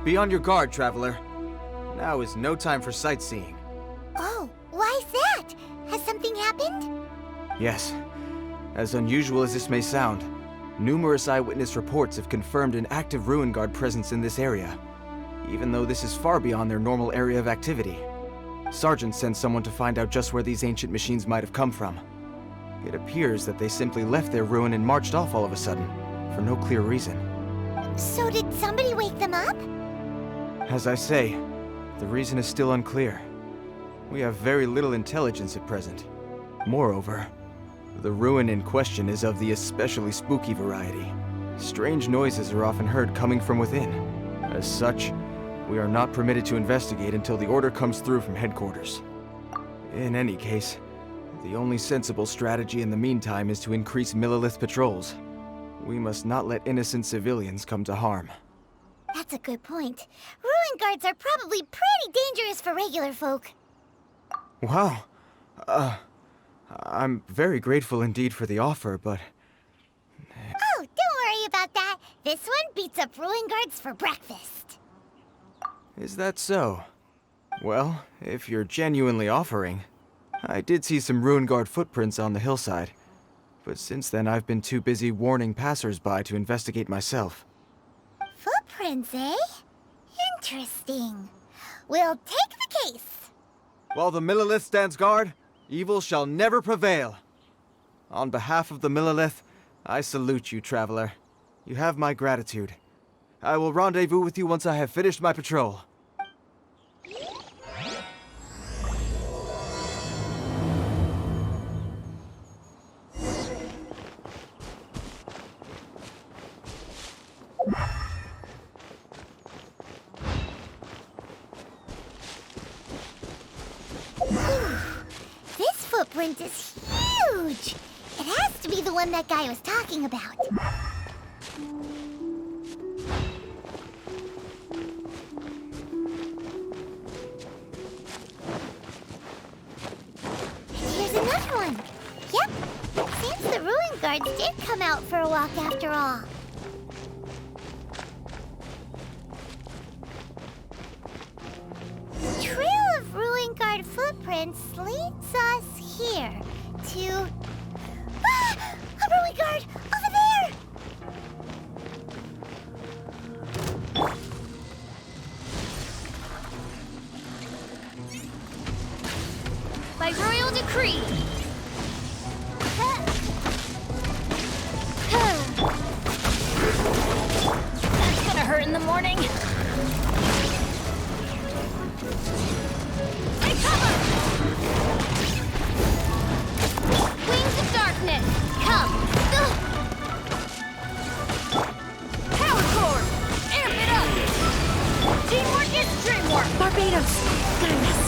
Be on your guard, traveler. Now is no time for sightseeing. Oh, why's that? Has something happened? Yes. As unusual as this may sound, numerous eyewitness reports have confirmed an active Ruin Guard presence in this area, even though this is far beyond their normal area of activity. Sergeant sent someone to find out just where these ancient machines might have come from. It appears that they simply left their ruin and marched off all of a sudden, for no clear reason. So did somebody wake them up? As I say, the reason is still unclear. We have very little intelligence at present. Moreover, the ruin in question is of the especially spooky variety. Strange noises are often heard coming from within. As such, we are not permitted to investigate until the order comes through from headquarters. In any case, the only sensible strategy in the meantime is to increase Millilith patrols. We must not let innocent civilians come to harm. That's a good point. Ruin guards are probably pretty dangerous for regular folk. Wow. I'm very grateful indeed for the offer, but... Oh, don't worry about that. This one beats up ruin guards for breakfast. Is that so? Well, if you're genuinely offering... I did see some Ruin Guard footprints on the hillside, but since then I've been too busy warning passers-by to investigate myself. Footprints, eh? Interesting. We'll take the case. While the Millilith stands guard, evil shall never prevail. On behalf of the Millilith, I salute you, traveler. You have my gratitude. I will rendezvous with you once I have finished my patrol. This footprint is huge! It has to be the one that guy was talking about. Here's another one. Yep, seems the Ruin Guards did come out for a walk after all. The trail of Ruin Guard footprints leads us here to... Ah! A Ruin Guard! Over there! By royal decree. That's gonna hurt in the morning. Take cover! Wings of darkness, come! Power core, amp it up! Teamwork is dreamwork! Barbados, guide us.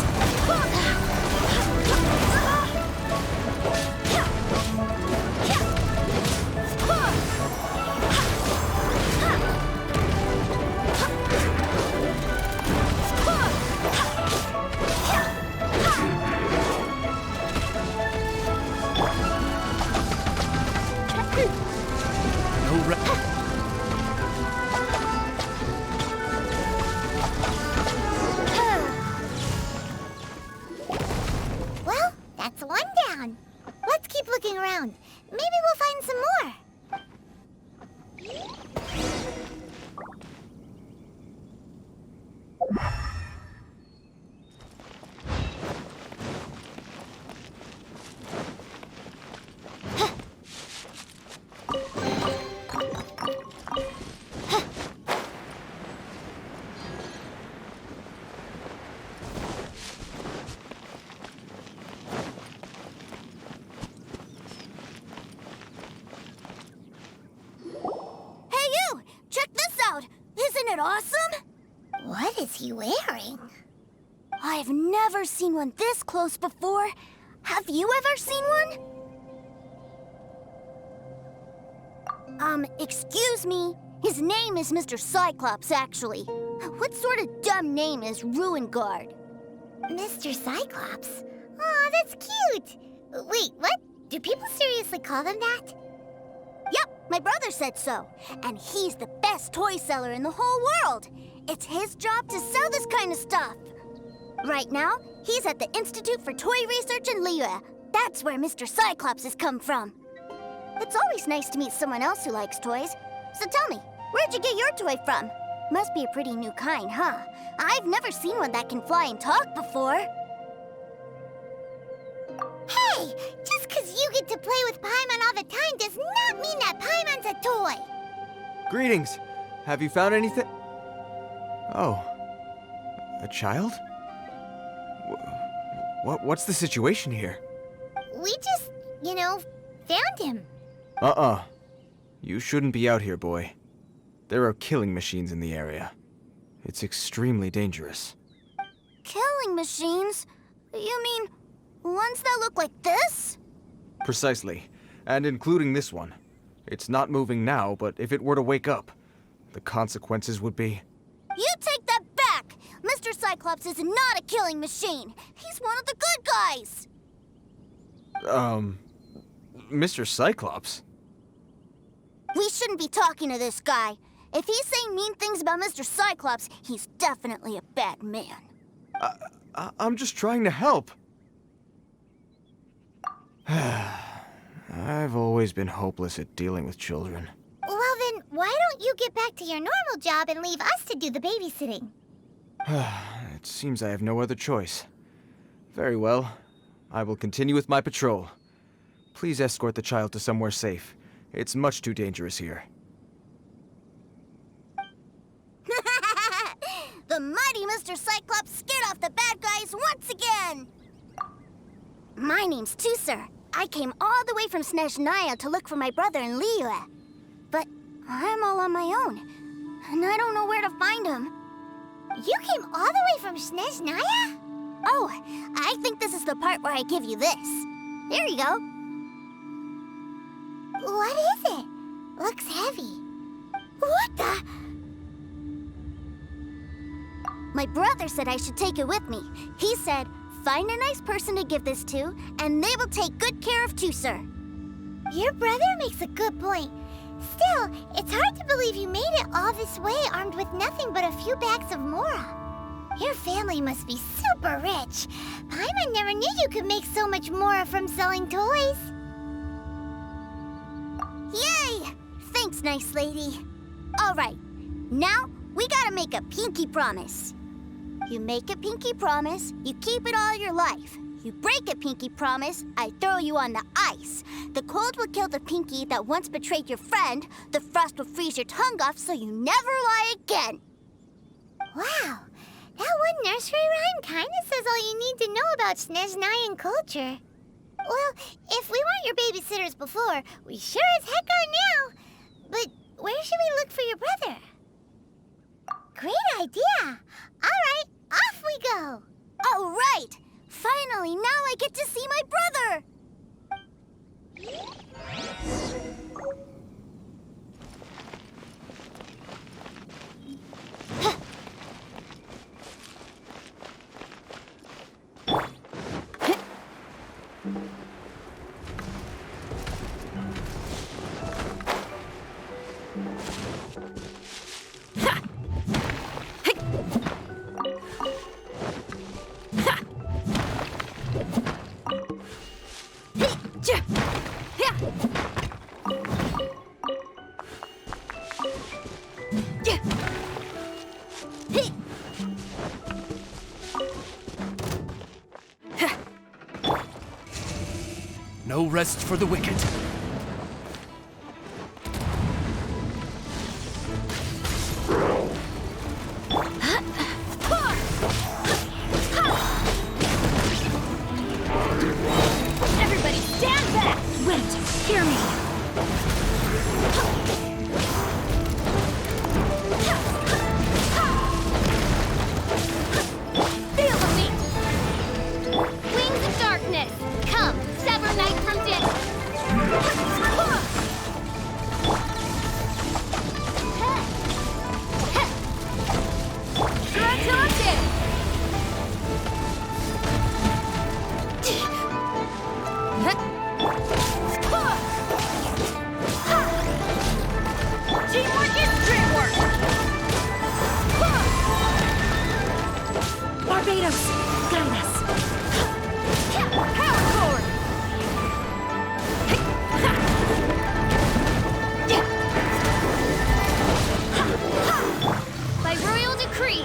Well, that's one down. Let's keep looking around. Maybe we'll find some more. Isn't it awesome? What is he wearing? I've never seen one this close before. Have you ever seen one? Excuse me. His name is Mr. Cyclops, actually. What sort of dumb name is Ruin Guard? Mr. Cyclops? Aw, that's cute. Wait, what? Do people seriously call them that? Yep. My brother said so, and he's the best toy seller in the whole world. It's his job to sell this kind of stuff. Right now, he's at the Institute for Toy Research in Liyue. That's where Mr. Cyclops has come from. It's always nice to meet someone else who likes toys. So tell me, where'd you get your toy from? Must be a pretty new kind, huh? I've never seen one that can fly and talk before. Hey! Just 'cause you get to play with Paimon all the time does not mean that Paimon's a toy! Greetings! Have you found anything? Oh. A child? What's the situation here? We just, found him. You shouldn't be out here, boy. There are killing machines in the area. It's extremely dangerous. Killing machines? You mean ones that look like this? Precisely. And including this one. It's not moving now, but if it were to wake up, the consequences would be... You take that back! Mr. Cyclops is not a killing machine. He's one of the good guys. Mr. Cyclops? We shouldn't be talking to this guy. If he's saying mean things about Mr. Cyclops, he's definitely a bad man. I'm just trying to help. I've always been hopeless at dealing with children. Well then, why don't you get back to your normal job and leave us to do the babysitting? It seems I have no other choice. Very well. I will continue with my patrol. Please escort the child to somewhere safe. It's much too dangerous here. The mighty Mr. Cyclops scared off the bad guys once again! My name's Teucer. I came all the way from Snezhnaya to look for my brother in Liyue. But I'm all on my own, and I don't know where to find him. You came all the way from Snezhnaya? Oh, I think this is the part where I give you this. Here you go. What is it? Looks heavy. What the? My brother said I should take it with me. He said, find a nice person to give this to, and they will take good care of Teucer. Your brother makes a good point. Still, it's hard to believe you made it all this way armed with nothing but a few bags of mora. Your family must be super rich. Paimon never knew you could make so much mora from selling toys. Yay! Thanks, nice lady. All right, now we gotta make a pinky promise. You make a pinky promise, you keep it all your life. You break a pinky promise, I throw you on the ice. The cold will kill the pinky that once betrayed your friend. The frost will freeze your tongue off so you never lie again. Wow, that one nursery rhyme kind of says all you need to know about Snezhnayan culture. Well, if we weren't your babysitters before, we sure as heck are now. But where should we look for your brother? Great idea. All right, off we go. All right! Finally, now I get to see my brother! No rest for the wicked. Everybody stand back! Wait, hear me. Feel the beat! Wings of darkness, come, sever night from day. Monoceros, guide us. Power forward! By royal decree!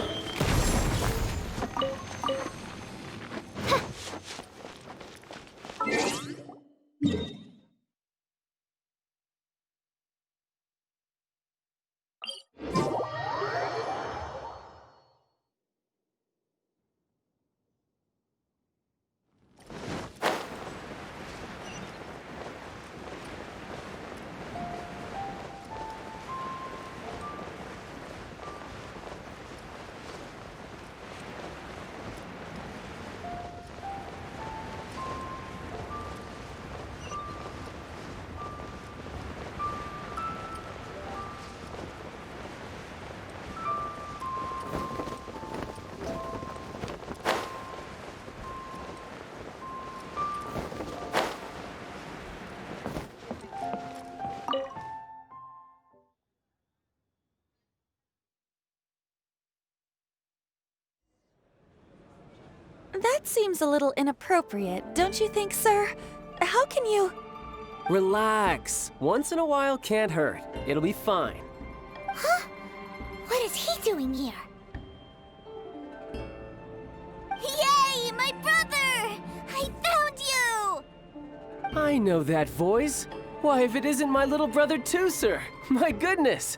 That seems a little inappropriate, don't you think, sir? How can you... Relax. Once in a while can't hurt. It'll be fine. Huh? What is he doing here? Yay, my brother! I found you! I know that voice. Why, if it isn't my little brother Teucer! My goodness!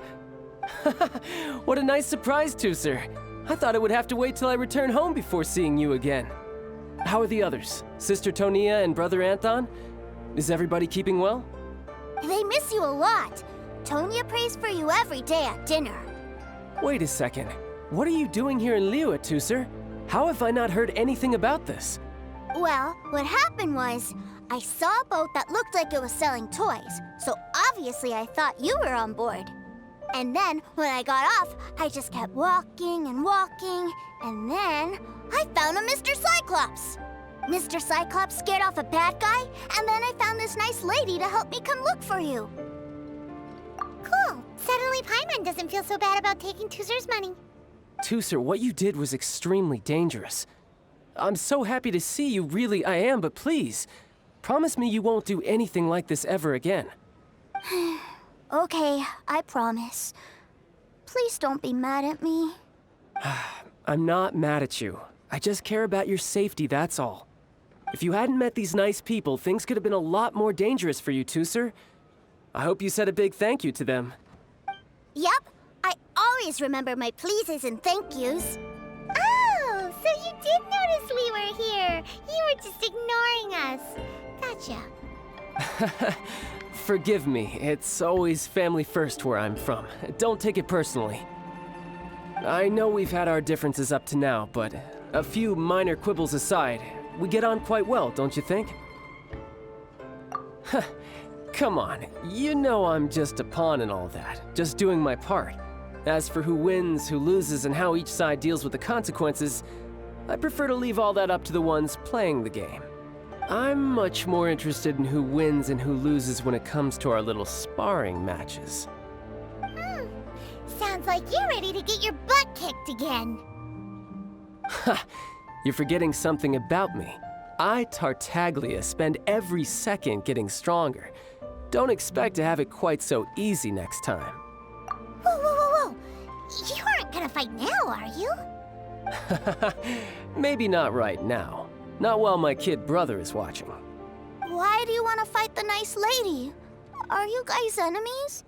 What a nice surprise, Teucer. I thought I would have to wait till I return home before seeing you again. How are the others? Sister Tonia and Brother Anton? Is everybody keeping well? They miss you a lot. Tonia prays for you every day at dinner. Wait a second. What are you doing here in Liyue, Teucer? How have I not heard anything about this? Well, what happened was, I saw a boat that looked like it was selling toys, so obviously I thought you were on board. And then, when I got off, I just kept walking and walking, and then I found a Mr. Cyclops. Mr. Cyclops scared off a bad guy, and then I found this nice lady to help me come look for you. Cool. Suddenly Paimon doesn't feel so bad about taking Teucer's money. Teucer, what you did was extremely dangerous. I'm so happy to see you, really I am, but please, promise me you won't do anything like this ever again. Okay, I promise. Please don't be mad at me. I'm not mad at you. I just care about your safety, that's all. If you hadn't met these nice people, things could have been a lot more dangerous for you, Teucer. I hope you said a big thank you to them. Yep, I always remember my pleases and thank yous. Oh, so you did notice we were here. You were just ignoring us. Gotcha. Forgive me, it's always family first where I'm from. Don't take it personally. I know we've had our differences up to now, but a few minor quibbles aside, we get on quite well, don't you think? Come on, you know I'm just a pawn in all that, just doing my part. As for who wins, who loses, and how each side deals with the consequences, I prefer to leave all that up to the ones playing the game. I'm much more interested in who wins and who loses when it comes to our little sparring matches. Sounds like you're ready to get your butt kicked again. Ha! You're forgetting something about me. I, Tartaglia, spend every second getting stronger. Don't expect to have it quite so easy next time. Whoa, whoa, whoa, whoa! You aren't gonna fight now, are you? Maybe not right now. Not while my kid brother is watching. Why do you want to fight the nice lady? Are you guys enemies?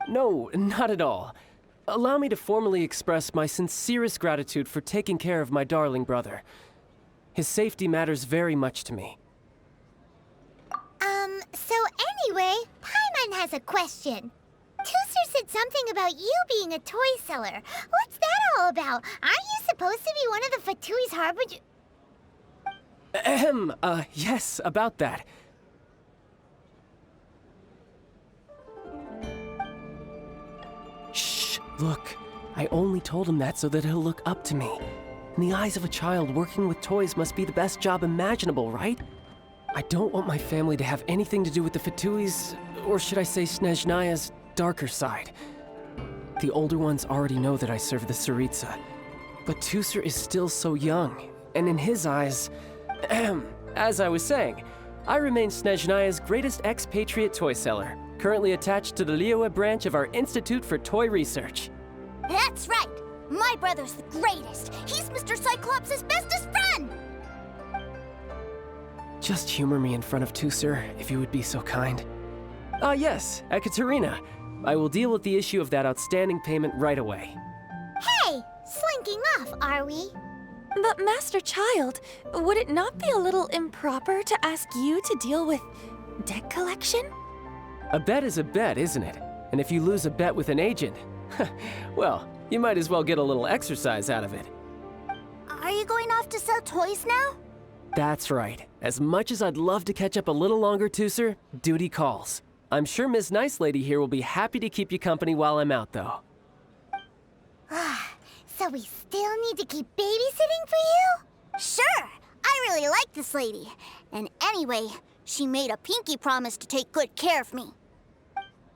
No, not at all. Allow me to formally express my sincerest gratitude for taking care of my darling brother. His safety matters very much to me. So anyway, Paimon has a question. Teucer said something about you being a toy seller. What's that all about? Aren't you supposed to be one of the Fatui's harbinger? Yes, about that. Shh, look. I only told him that so that he'll look up to me. In the eyes of a child, working with toys must be the best job imaginable, right? I don't want my family to have anything to do with the Fatui's, or should I say Snezhnaya's, darker side. The older ones already know that I serve the Tsaritsa. But Teucer is still so young. And in his eyes, as I was saying, I remain Snezhnaya's greatest expatriate toy seller, currently attached to the Liyue branch of our Institute for Toy Research. That's right! My brother's the greatest! He's Mr. Cyclops' bestest friend! Just humor me in front of Teucer, if you would be so kind. Ah yes, Ekaterina. I will deal with the issue of that outstanding payment right away. Hey, slinking off, are we? But Master Childe, would it not be a little improper to ask you to deal with debt collection? A bet is a bet, isn't it? And if you lose a bet with an agent, well, you might as well get a little exercise out of it. Are you going off to sell toys now? That's right. As much as I'd love to catch up a little longer, Teucer, duty calls. I'm sure Miss Nice Lady here will be happy to keep you company while I'm out, though. So we still need to keep babysitting for you? Sure! I really like this lady. And anyway, she made a pinky promise to take good care of me.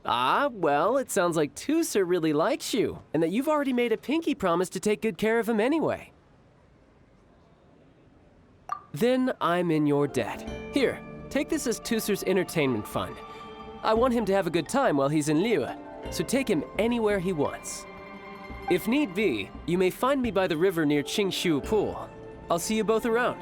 Ah, well, it sounds like Teucer really likes you, and that you've already made a pinky promise to take good care of him anyway. Then I'm in your debt. Here, take this as Teucer's entertainment fund. I want him to have a good time while he's in Liyue, so take him anywhere he wants. If need be, you may find me by the river near Qingshu Pool. I'll see you both around.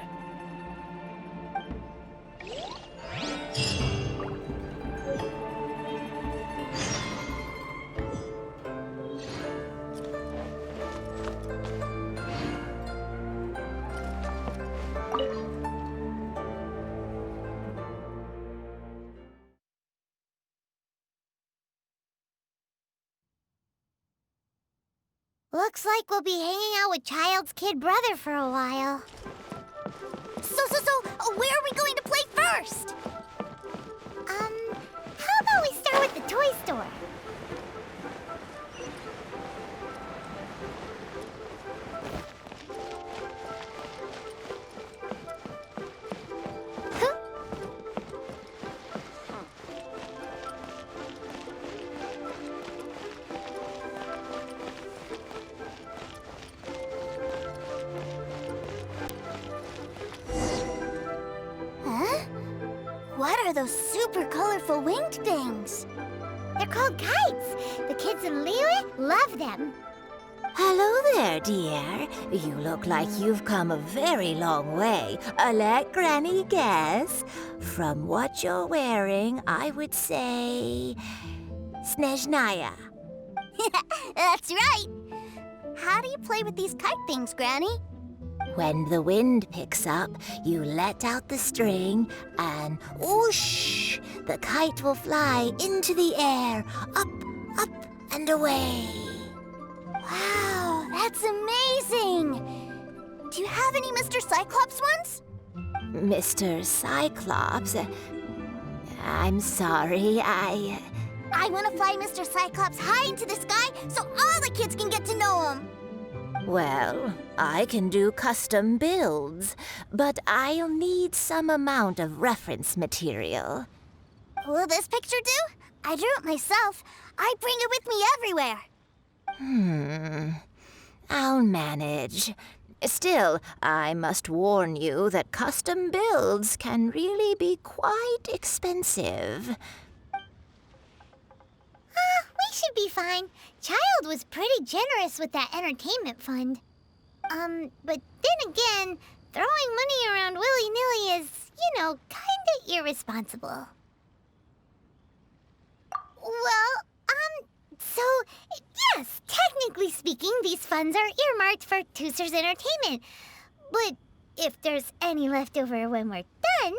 Looks like we'll be hanging out with Childe's kid brother for a while. So, where are we going to play first? How about we start with the toy store? What are those super colorful winged things? They're called kites. The kids in Liyue love them. Hello there, dear. You look like you've come a very long way. Let Granny guess. From what you're wearing, I would say... Snezhnaya. That's right! How do you play with these kite things, Granny? When the wind picks up, you let out the string and whoosh! The kite will fly into the air, up, up, and away. Wow, that's amazing! Do you have any Mr. Cyclops ones? Mr. Cyclops? I'm sorry, I want to fly Mr. Cyclops high into the sky so all the kids can get to know him. Well, I can do custom builds, but I'll need some amount of reference material. Will this picture do? I drew it myself. I bring it with me everywhere. I'll manage. Still, I must warn you that custom builds can really be quite expensive. We should be fine. Childe was pretty generous with that entertainment fund. But then again, throwing money around willy-nilly is, kinda irresponsible. Well, so, yes, technically speaking, these funds are earmarked for Teucer's entertainment. But if there's any left over when we're done...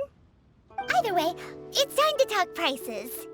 Either way, it's time to talk prices.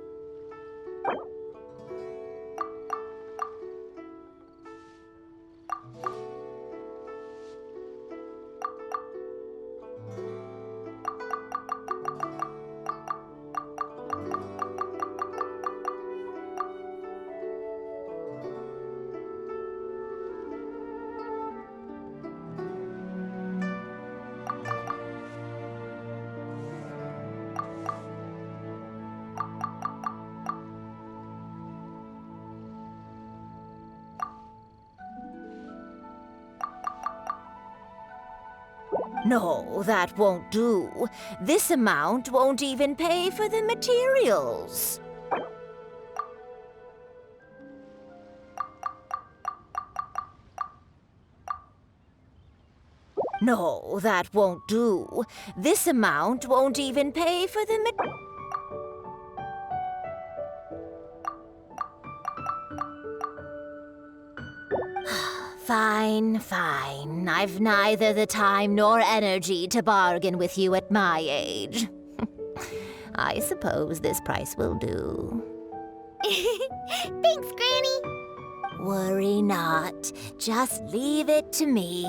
No, that won't do. This amount won't even pay for the materials. No, that won't do. This amount won't even pay for the Fine, fine. I've neither the time nor energy to bargain with you at my age. I suppose this price will do. Thanks, Granny. Worry not. Just leave it to me.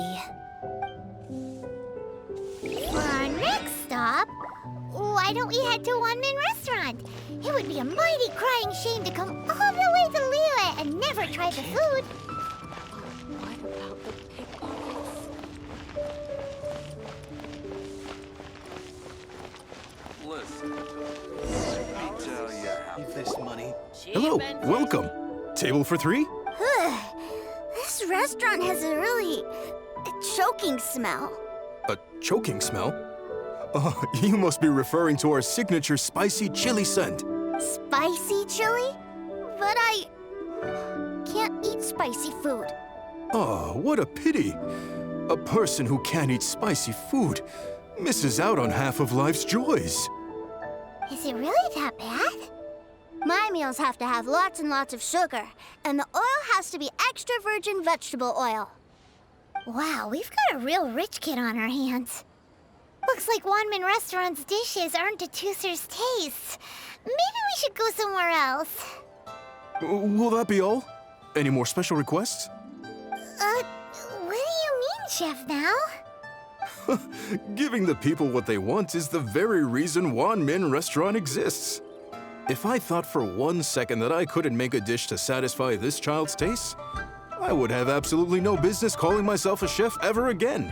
For our next stop, why don't we head to One-Man Restaurant? It would be a mighty crying shame to come all the way to Liyue and never try the food. This money. Hello, welcome. Table for 3? This restaurant has a really choking smell. A choking smell? Oh, you must be referring to our signature spicy chili scent. Spicy chili? But I can't eat spicy food. Oh, what a pity. A person who can't eat spicy food misses out on half of life's joys. Is it really that bad? My meals have to have lots and lots of sugar, and the oil has to be extra virgin vegetable oil. Wow, we've got a real rich kid on our hands. Looks like One-Man Restaurant's dishes aren't to Teucer's taste. Maybe we should go somewhere else. Will that be all? Any more special requests? What do you mean, Chef now? Giving the people what they want is the very reason One-Man Restaurant exists. If I thought for 1 second that I couldn't make a dish to satisfy this child's taste, I would have absolutely no business calling myself a chef ever again.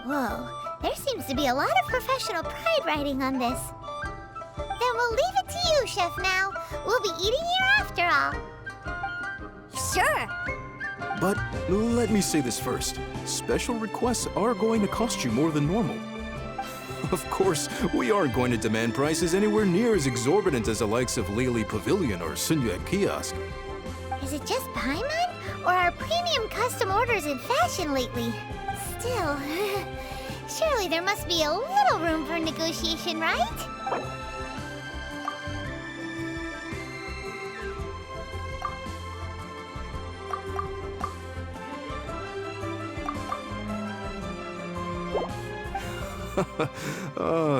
Whoa, there seems to be a lot of professional pride riding on this. Then we'll leave it to you, Chef Now. We'll be eating here after all. Sure. But let me say this first. Special requests are going to cost you more than normal. Of course, we aren't going to demand prices anywhere near as exorbitant as the likes of Lily Pavilion or Sunyuan Kiosk. Is it just Paimon? Or are premium custom orders in fashion lately? Still, surely there must be a little room for negotiation, right?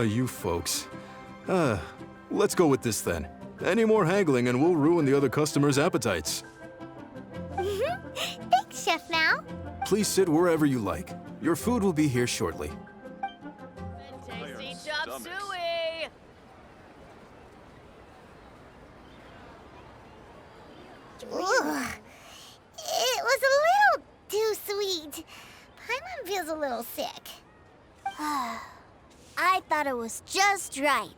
You folks. Let's go with this then. Any more haggling and we'll ruin the other customers' appetites. Thanks, Chef Now. Please sit wherever you like. Your food will be here shortly. Tasty chop suey! Ugh. It was a little too sweet. Paimon feels a little sick. I thought it was just right.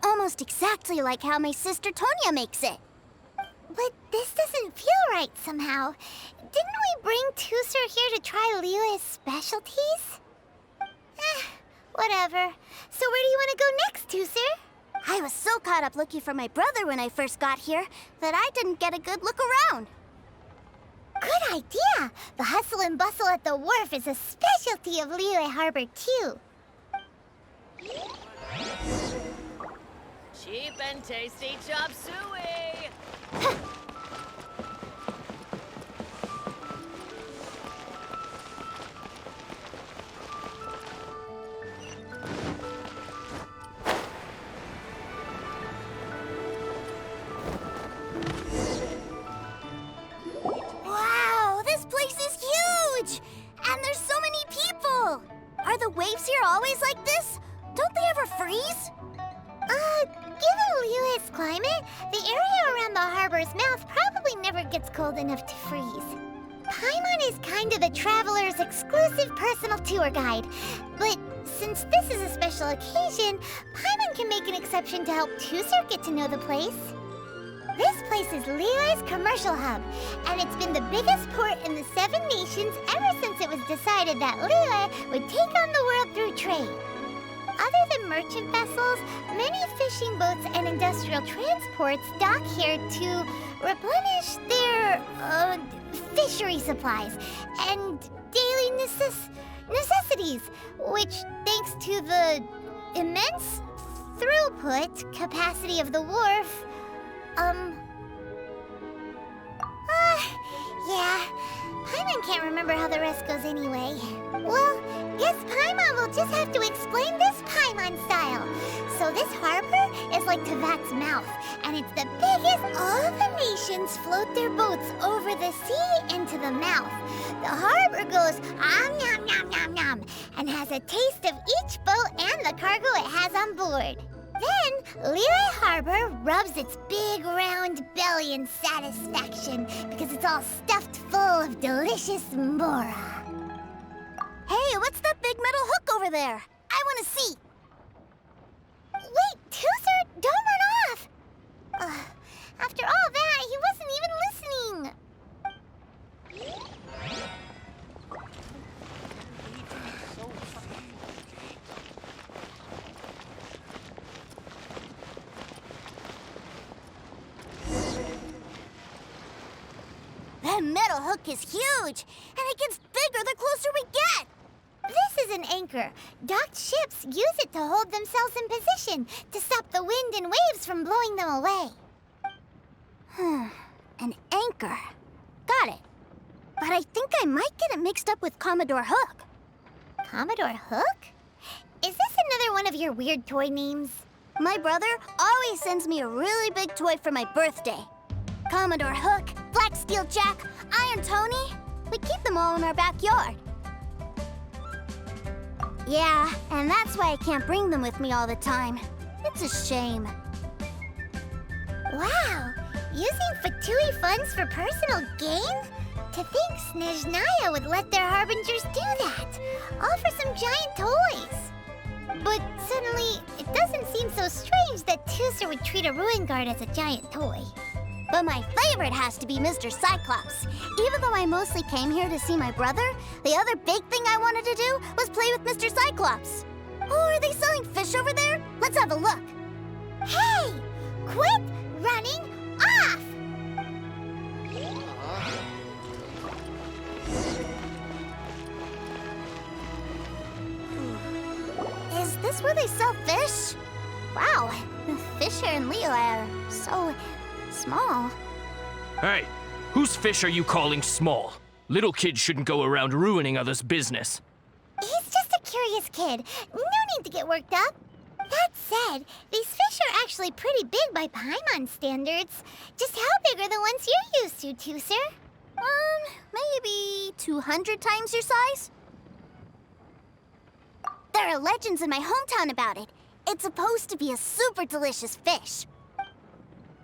Almost exactly like how my sister Tonya makes it. But this doesn't feel right somehow. Didn't we bring Teucer here to try Liyue's specialties? Whatever. So where do you want to go next, Teucer? I was so caught up looking for my brother when I first got here that I didn't get a good look around. Good idea! The hustle and bustle at the wharf is a specialty of Liyue Harbor, too. Cheap and tasty chop suey! Wow, this place is huge! And there's so many people! Are the waves here always like this? Don't they ever freeze? Given Liyue's climate, the area around the harbor's mouth probably never gets cold enough to freeze. Paimon is kind of the traveler's exclusive personal tour guide. But since this is a special occasion, Paimon can make an exception to help Teucer get to know the place. This place is Liyue's commercial hub, and it's been the biggest port in the Seven Nations ever since it was decided that Liyue would take on the world through trade. Other than merchant vessels, many fishing boats and industrial transports dock here to replenish their, fishery supplies and daily necessities, which, thanks to the immense throughput capacity of the wharf, yeah. Paimon can't remember how the rest goes anyway. Well, guess Paimon will just have to explain this Paimon style. So this harbor is like Tevat's mouth, and it's the biggest. All the nations float their boats over the sea into the mouth. The harbor goes nom nom nom nom and has a taste of each boat and the cargo it has on board. Then, Liyue Harbor rubs its big round belly in satisfaction because it's all stuffed full of delicious mora. Hey, what's that big metal hook over there? I want to see. Wait, Teucer, don't run off! After all that, he wasn't even listening. That metal hook is huge, and it gets bigger the closer we get. This is an anchor. Docked ships use it to hold themselves in position to stop the wind and waves from blowing them away. An anchor. Got it. But I think I might get it mixed up with Commodore Hook. Commodore Hook? Is this another one of your weird toy names? My brother always sends me a really big toy for my birthday. Commodore Hook, Black Steel Jack, Iron Tony. We keep them all in our backyard. Yeah, and that's why I can't bring them with me all the time. It's a shame. Wow! Using Fatui funds for personal gain? To think Snezhnaya would let their harbingers do that, all for some giant toys. But suddenly, it doesn't seem so strange that Teucer would treat a ruin guard as a giant toy. But my favorite has to be Mr. Cyclops. Even though I mostly came here to see my brother, the other big thing I wanted to do was play with Mr. Cyclops. Oh, are they selling fish over there? Let's have a look. Hey! Quit running off! Is this where they sell fish? Wow, the fish here in Liyue are so small. Hey, whose fish are you calling small? Little kids shouldn't go around ruining others' business. He's just a curious kid. No need to get worked up. That said, these fish are actually pretty big by Paimon standards. Just how big are the ones you're used to, Teucer? Maybe 200 times your size? There are legends in my hometown about it. It's supposed to be a super delicious fish.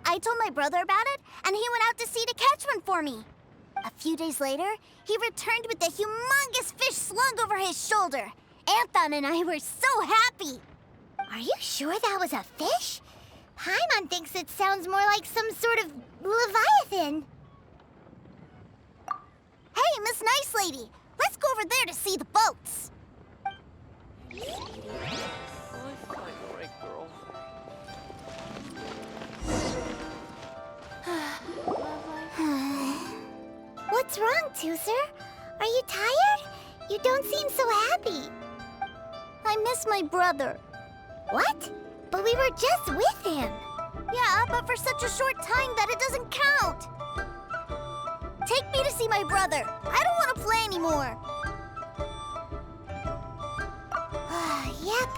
I told my brother about it, and he went out to sea to catch one for me. A few days later, he returned with a humongous fish slung over his shoulder. Anthon and I were so happy. Are you sure that was a fish? Paimon thinks it sounds more like some sort of leviathan. Hey, Miss Nice Lady, let's go over there to see the boats. What's wrong, Teucer? Are you tired? You don't seem so happy. I miss my brother. What? But we were just with him. Yeah, but for such a short time that it doesn't count. Take me to see my brother. I don't want to play anymore. Yep.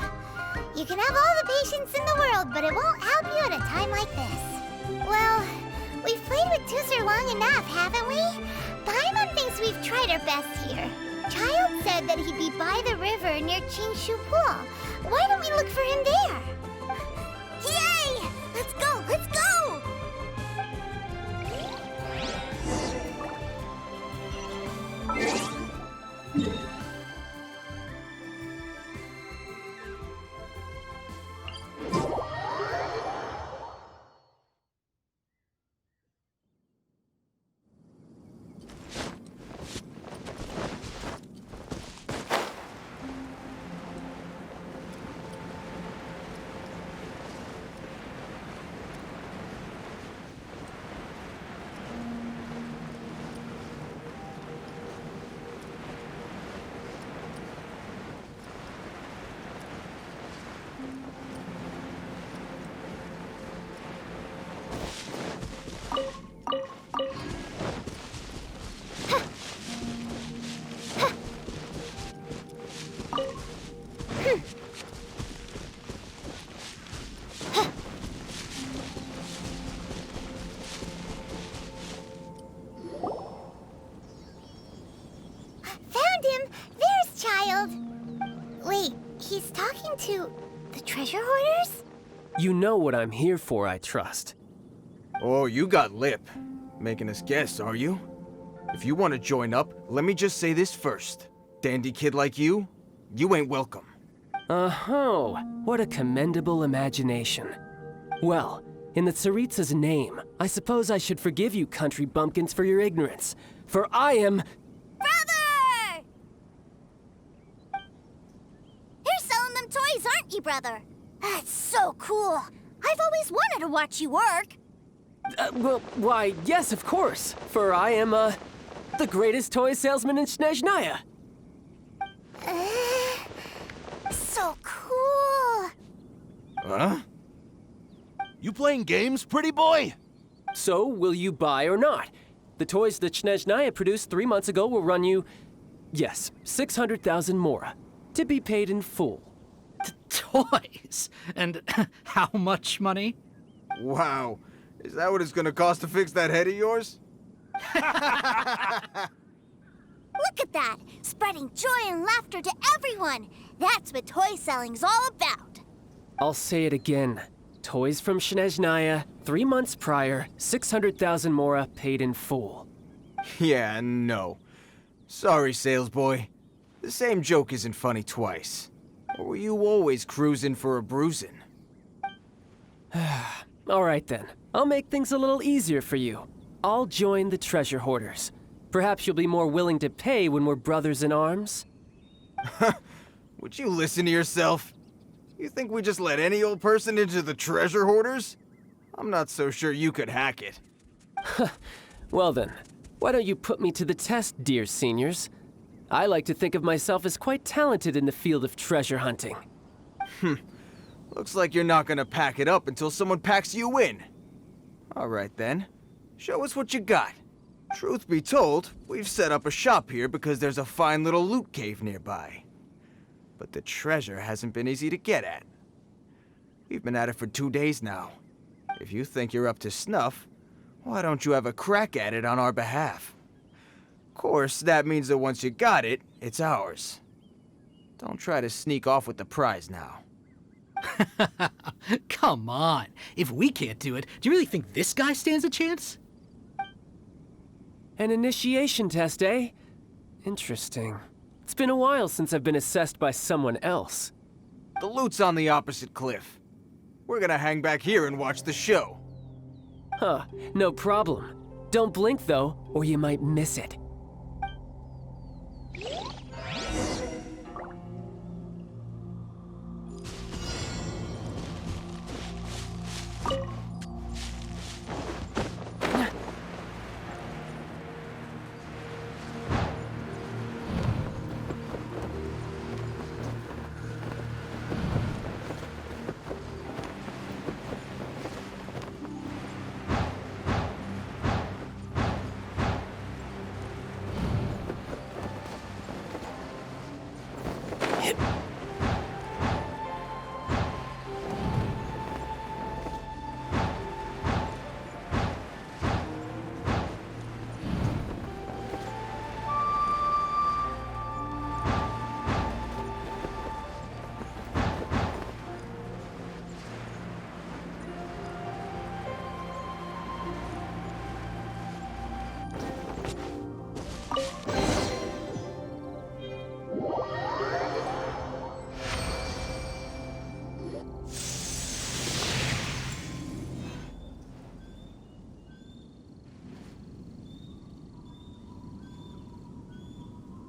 You can have all the patience in the world, but it won't help you at a time like this. Well, we've played with Teucer long enough, haven't we? Paimon thinks we've tried our best here. Childe said that he'd be by the river near Qingshu Pool. Why don't we look for him there? Yay! Let's go! Let's go! to the treasure hoarders? You know what I'm here for, I trust. Oh, you got lip. Making us guess, are you? If you want to join up, let me just say this first. Dandy kid like you ain't welcome. Oh, what a commendable imagination. Well, in the Tsaritsa's name, I suppose I should forgive you country bumpkins for your ignorance, for I am... Brother! You're selling them toys, aren't you, brother? That's so cool. I've always wanted to watch you work. Well, why, yes, of course, for I am, the greatest toy salesman in Snezhnaya. So cool. Huh? You playing games, pretty boy? So, will you buy or not? The toys that Snezhnaya produced 3 months ago will run you, yes, 600,000 mora, to be paid in full. Toys? And how much money? Wow. Is that what it's gonna cost to fix that head of yours? Look at that! Spreading joy and laughter to everyone! That's what toy selling's all about! I'll say it again. Toys from Snezhnaya, 3 months prior, 600,000 mora paid in full. Yeah, no. Sorry, sales boy. The same joke isn't funny twice. Or were you always cruising for a bruising? All right then. I'll make things a little easier for you. I'll join the treasure hoarders. Perhaps you'll be more willing to pay when we're brothers in arms? Would you listen to yourself? You think we just let any old person into the treasure hoarders? I'm not so sure you could hack it. Well then, why don't you put me to the test, dear seniors? I like to think of myself as quite talented in the field of treasure hunting. Looks like you're not gonna pack it up until someone packs you in. All right then, show us what you got. Truth be told, we've set up a shop here because there's a fine little loot cave nearby. But the treasure hasn't been easy to get at. We've been at it for 2 days now. If you think you're up to snuff, why don't you have a crack at it on our behalf? Of course, that means that once you got it, it's ours. Don't try to sneak off with the prize now. Come on. If we can't do it, do you really think this guy stands a chance? An initiation test, eh? Interesting. It's been a while since I've been assessed by someone else. The loot's on the opposite cliff. We're gonna hang back here and watch the show. Huh, no problem. Don't blink though, or you might miss it.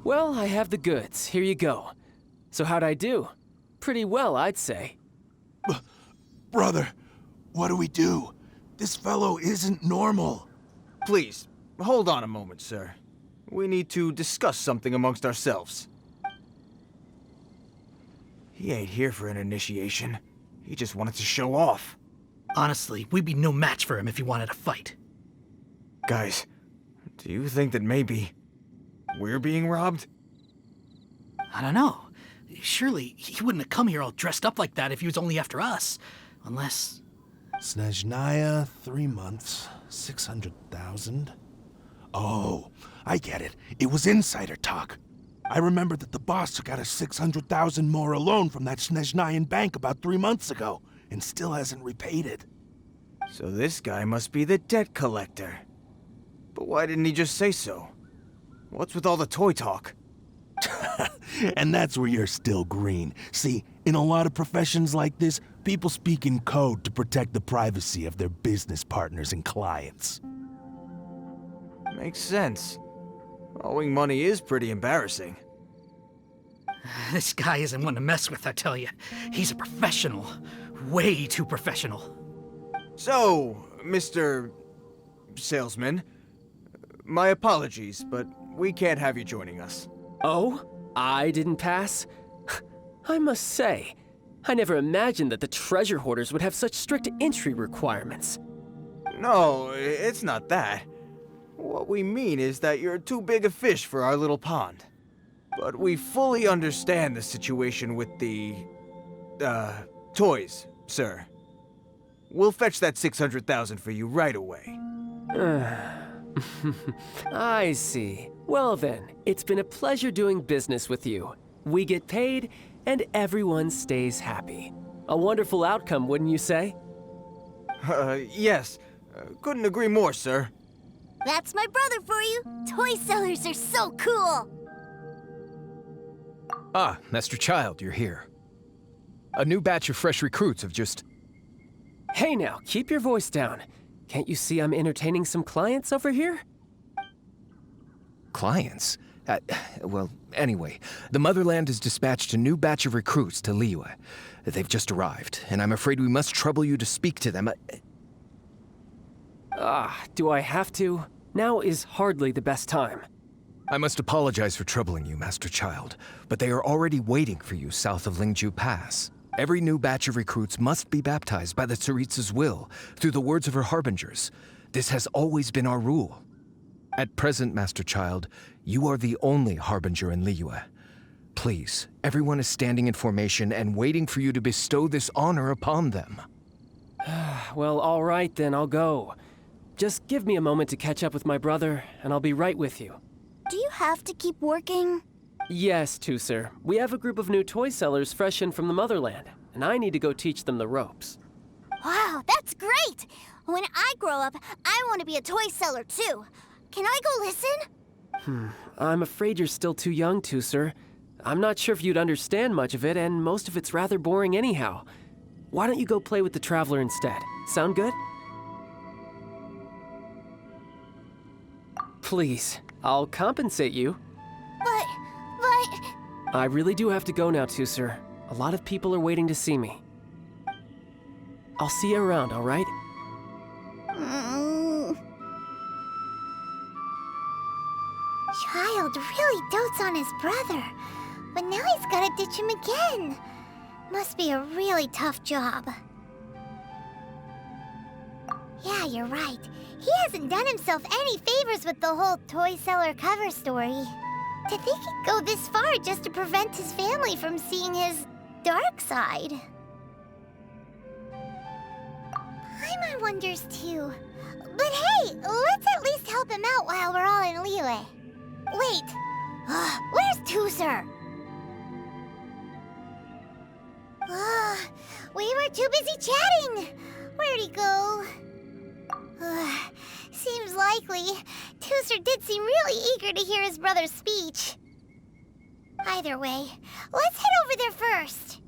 Well, I have the goods. Here you go. So how'd I do? Pretty well, I'd say. Brother, what do we do? This fellow isn't normal. Please, hold on a moment, sir. We need to discuss something amongst ourselves. He ain't here for an initiation. He just wanted to show off. Honestly, we'd be no match for him if he wanted to fight. Guys, do you think that maybe we're being robbed? I don't know. Surely he wouldn't have come here all dressed up like that if he was only after us. Unless... Snezhnaya, 3 months, 600,000. Oh, I get it. It was insider talk. I remember that the boss took out a 600,000 more loan from that Snezhnayan bank about 3 months ago, and still hasn't repaid it. So this guy must be the debt collector. But why didn't he just say so? What's with all the toy talk? And that's where you're still green. See, in a lot of professions like this, people speak in code to protect the privacy of their business partners and clients. Makes sense. Owing money is pretty embarrassing. This guy isn't one to mess with, I tell you. He's a professional. Way too professional. So, Mr. Salesman, my apologies, but we can't have you joining us. Oh? I didn't pass? I must say, I never imagined that the treasure hoarders would have such strict entry requirements. No, it's not that. What we mean is that you're too big a fish for our little pond. But we fully understand the situation with the, toys, sir. We'll fetch that 600,000 for you right away. I see. Well then, it's been a pleasure doing business with you. We get paid, and everyone stays happy. A wonderful outcome, wouldn't you say? Yes. Couldn't agree more, sir. That's my brother for you. Toy sellers are so cool. Ah, Master Childe, you're here. A new batch of fresh recruits have just... Hey now, keep your voice down. Can't you see I'm entertaining some clients over here? Clients? Well, anyway, the Motherland has dispatched a new batch of recruits to Liyue. They've just arrived, and I'm afraid we must trouble you to speak to them. Do I have to? Now is hardly the best time. I must apologize for troubling you, Master Childe, but they are already waiting for you south of Lingju Pass. Every new batch of recruits must be baptized by the Tsaritsa's will, through the words of her harbingers. This has always been our rule. At present, Master Childe, you are the only harbinger in Liyue. Please, everyone is standing in formation and waiting for you to bestow this honor upon them. Well, all right then, I'll go. Just give me a moment to catch up with my brother, and I'll be right with you. Do you have to keep working? Yes, Teucer. We have a group of new toy sellers fresh in from the Motherland, and I need to go teach them the ropes. Wow, that's great! When I grow up, I want to be a toy seller too. Can I go listen? I'm afraid you're still too young, Teucer. I'm not sure if you'd understand much of it, and most of it's rather boring anyhow. Why don't you go play with the Traveler instead? Sound good? Please, I'll compensate you. But... I really do have to go now, Teucer. A lot of people are waiting to see me. I'll see you around, all right? Childe really dotes on his brother, but now he's gotta ditch him again. Must be a really tough job. Yeah, you're right. He hasn't done himself any favors with the whole toy seller cover story. To think he'd go this far just to prevent his family from seeing his dark side. Paimon wonders too. But hey, let's at least help him out while we're all in Liyue. Wait, where's Teucer? We were too busy chatting. Where'd he go? Seems likely. Teucer did seem really eager to hear his brother's speech. Either way, let's head over there first.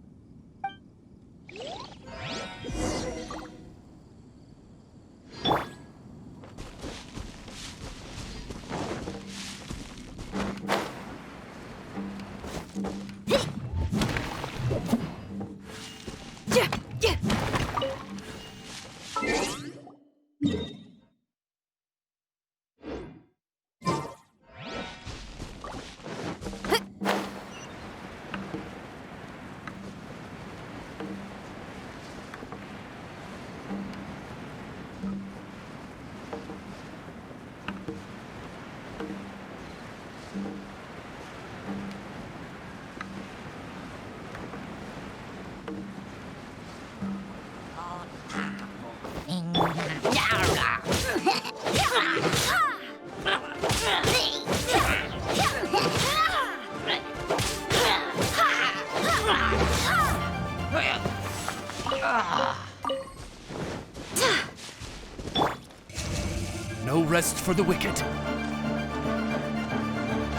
No rest for the wicked.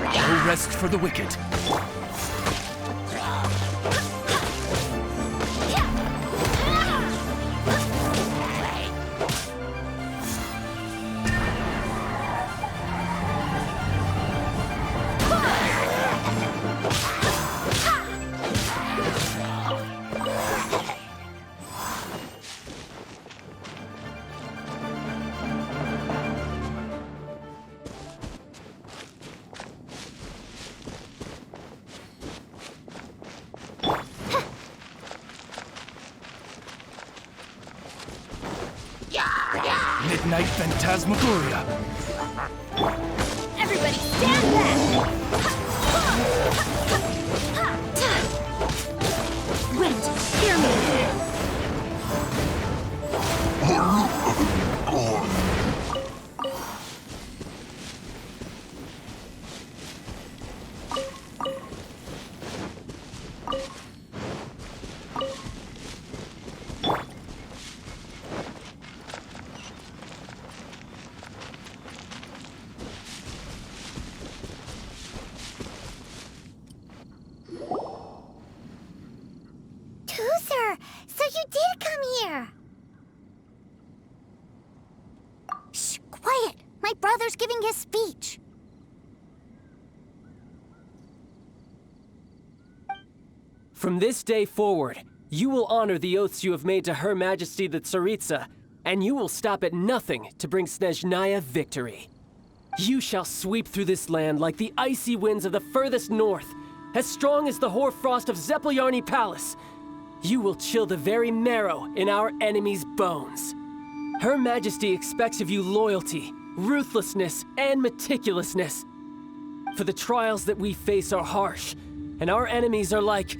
No rest for the wicked. Midnight Phantasmagoria. Everybody stand back! Wait, hear me! Teucer, so you did come here. Shh, quiet! My brother's giving his speech. From this day forward, you will honor the oaths you have made to Her Majesty the Tsaritsa, and you will stop at nothing to bring Snezhnaya victory. You shall sweep through this land like the icy winds of the furthest north, as strong as the hoarfrost of Zepelyarny Palace. You will chill the very marrow in our enemies' bones. Her Majesty expects of you loyalty, ruthlessness, and meticulousness. For the trials that we face are harsh, and our enemies are like...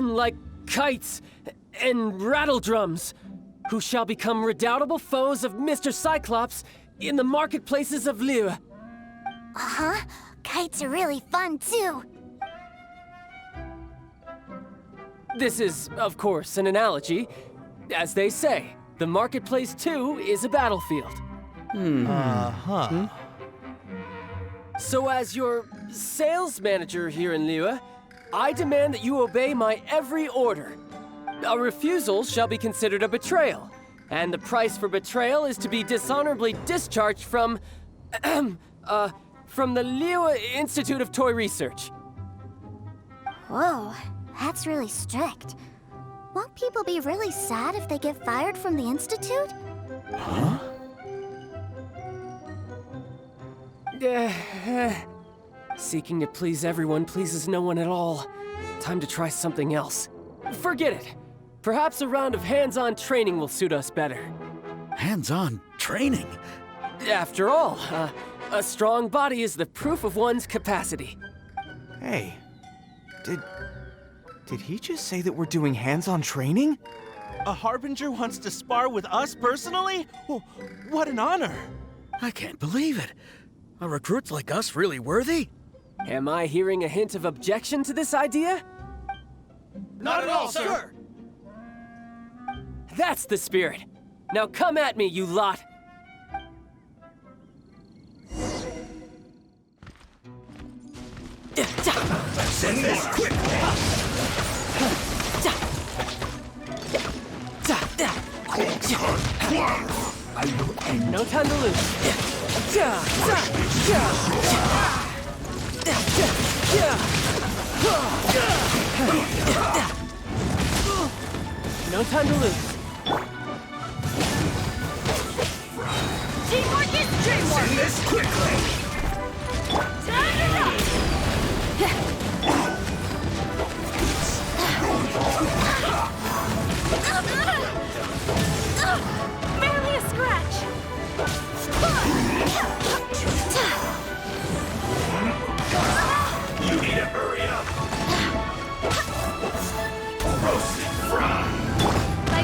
like kites and rattledrums, who shall become redoubtable foes of Mr. Cyclops in the marketplaces of Liyue. Uh-huh. Kites are really fun, too. This is, of course, an analogy. As they say, the marketplace, too, is a battlefield. So as your sales manager here in Liyue, I demand that you obey my every order. A refusal shall be considered a betrayal, and the price for betrayal is to be dishonorably discharged from the Liyue Institute of Toy Research. Whoa, that's really strict. Won't people be really sad if they get fired from the Institute? Huh? Seeking to please everyone pleases no one at all. Time to try something else. Forget it. Perhaps a round of hands-on training will suit us better. Hands-on training? After all, a strong body is the proof of one's capacity. Hey, did he just say that we're doing hands-on training? A Harbinger wants to spar with us personally? Well, what an honor! I can't believe it. Are recruits like us really worthy? Am I hearing a hint of objection to this idea? Not at all, sir! That's the spirit. Now come at me, you lot! Send this quick! I will end. No time to lose. No time to lose. Teamwork is dreamwork! Send this quickly! Time to rock! Barely a scratch! You need to hurry up! Roasted fry! By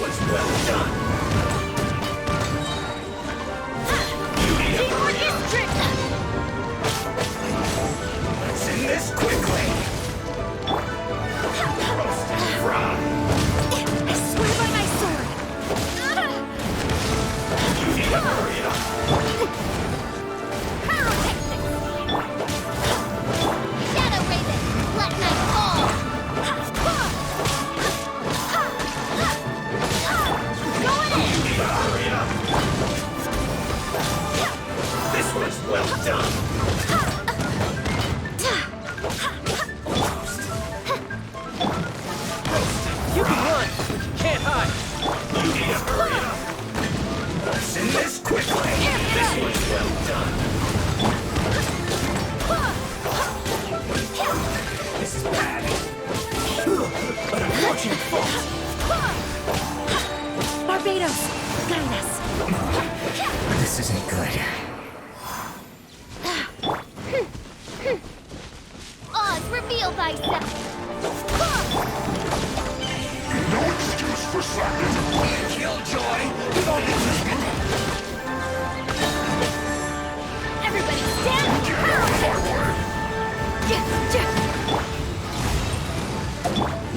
was well done. Teamwork is tricky! Let's end this quickly. Roast and fry. I swear by my sword! You need to hurry up. Shadow Raven, let night fall! You need to hurry up. This was well done. You can run, but you can't hide. You need to hurry up. Let's end this quickly. This was well done. This is bad. An unfortunate fault. Barbados, guide us. This isn't good. Oz, reveal thyself! No excuse for slacking. Killjoy, we've only just been... Everybody stand! Forward.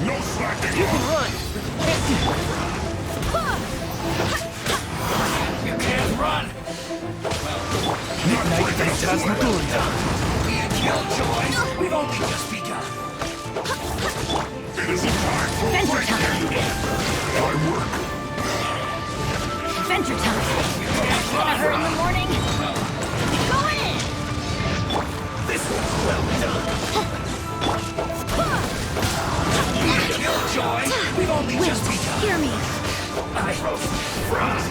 No slacking. You can run, but you can't You can't run. Midnight does not do Killjoy, we've only just begun. It isn't time for Adventure time! my work. Adventure time! Gonna hurt in the morning? Going in! This was well done. Killjoy, we've only just begun. Hear me! I roast fries.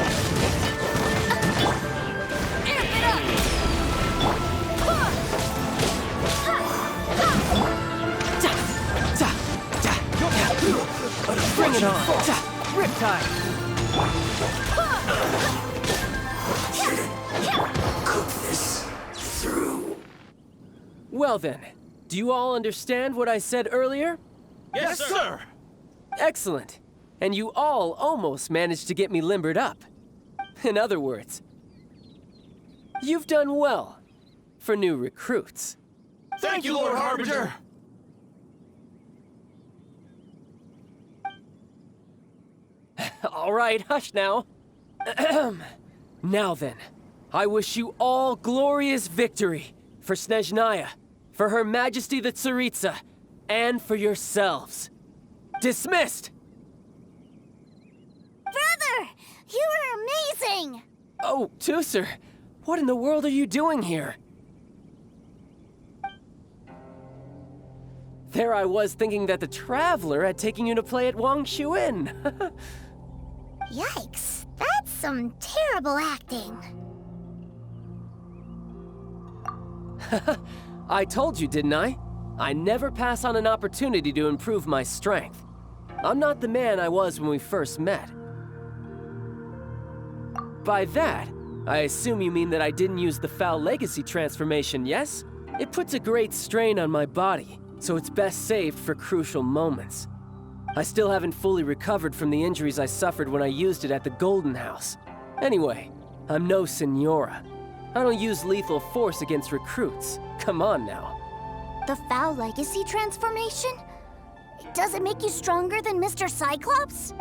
Amp it up! Bring it on! Riptide! Cook this through. Well then, do you all understand what I said earlier? Yes, sir! Excellent. And you all almost managed to get me limbered up. In other words, you've done well for new recruits. Thank you, Lord Harbinger! All right, hush now. Now then, I wish you all glorious victory for Snezhnaya, for Her Majesty the Tsaritsa, and for yourselves. Dismissed! Brother, you were amazing! Oh, Teucer, what in the world are you doing here? There I was thinking that the Traveler had taken you to play at Wang Xuan. Yikes, that's some terrible acting. I told you, didn't I? I never pass on an opportunity to improve my strength. I'm not the man I was when we first met. By that, I assume you mean that I didn't use the Foul Legacy transformation, yes? It puts a great strain on my body, so it's best saved for crucial moments. I still haven't fully recovered from the injuries I suffered when I used it at the Golden House. Anyway, I'm no Senora. I don't use lethal force against recruits. Come on now. The Foul Legacy transformation? Does it make you stronger than Mr. Cyclops?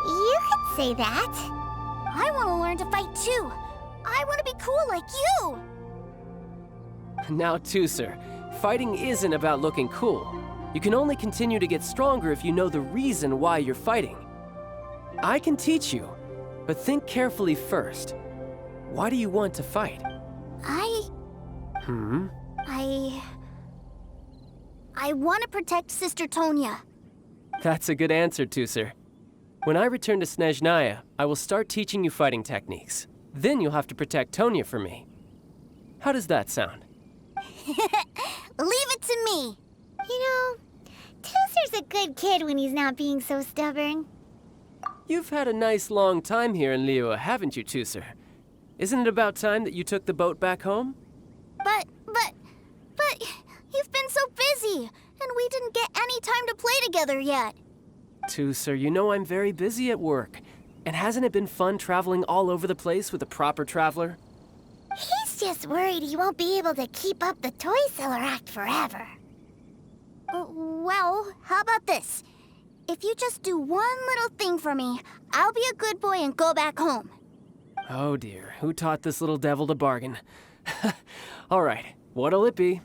You could say that. I want to learn to fight too. I want to be cool like you. Now, Teucer, fighting isn't about looking cool. You can only continue to get stronger if you know the reason why you're fighting. I can teach you, but think carefully first. Why do you want to fight? I want to protect Sister Tonya. That's a good answer, Teucer. When I return to Snezhnaya, I will start teaching you fighting techniques. Then you'll have to protect Tonya for me. How does that sound? Leave it to me. You know, Teucer's a good kid when he's not being so stubborn. You've had a nice long time here in Liyue, haven't you, Teucer? Isn't it about time that you took the boat back home? But you've been so busy, and we didn't get any time to play together yet. Teucer, you know I'm very busy at work. And hasn't it been fun traveling all over the place with a proper traveler? He's just worried he won't be able to keep up the toy seller act forever. Well, how about this? If you just do one little thing for me, I'll be a good boy and go back home. Oh dear, who taught this little devil to bargain? All right, what'll it be?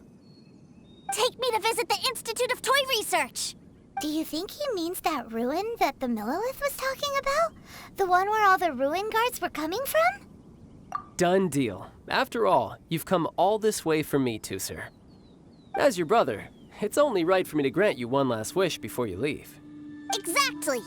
Take me to visit the Institute of Toy Research. Do you think he means that ruin that the Millilith was talking about? The one where all the ruin guards were coming from? Done deal. After all, you've come all this way for me, Teucer. As your brother, it's only right for me to grant you one last wish before you leave. Exactly.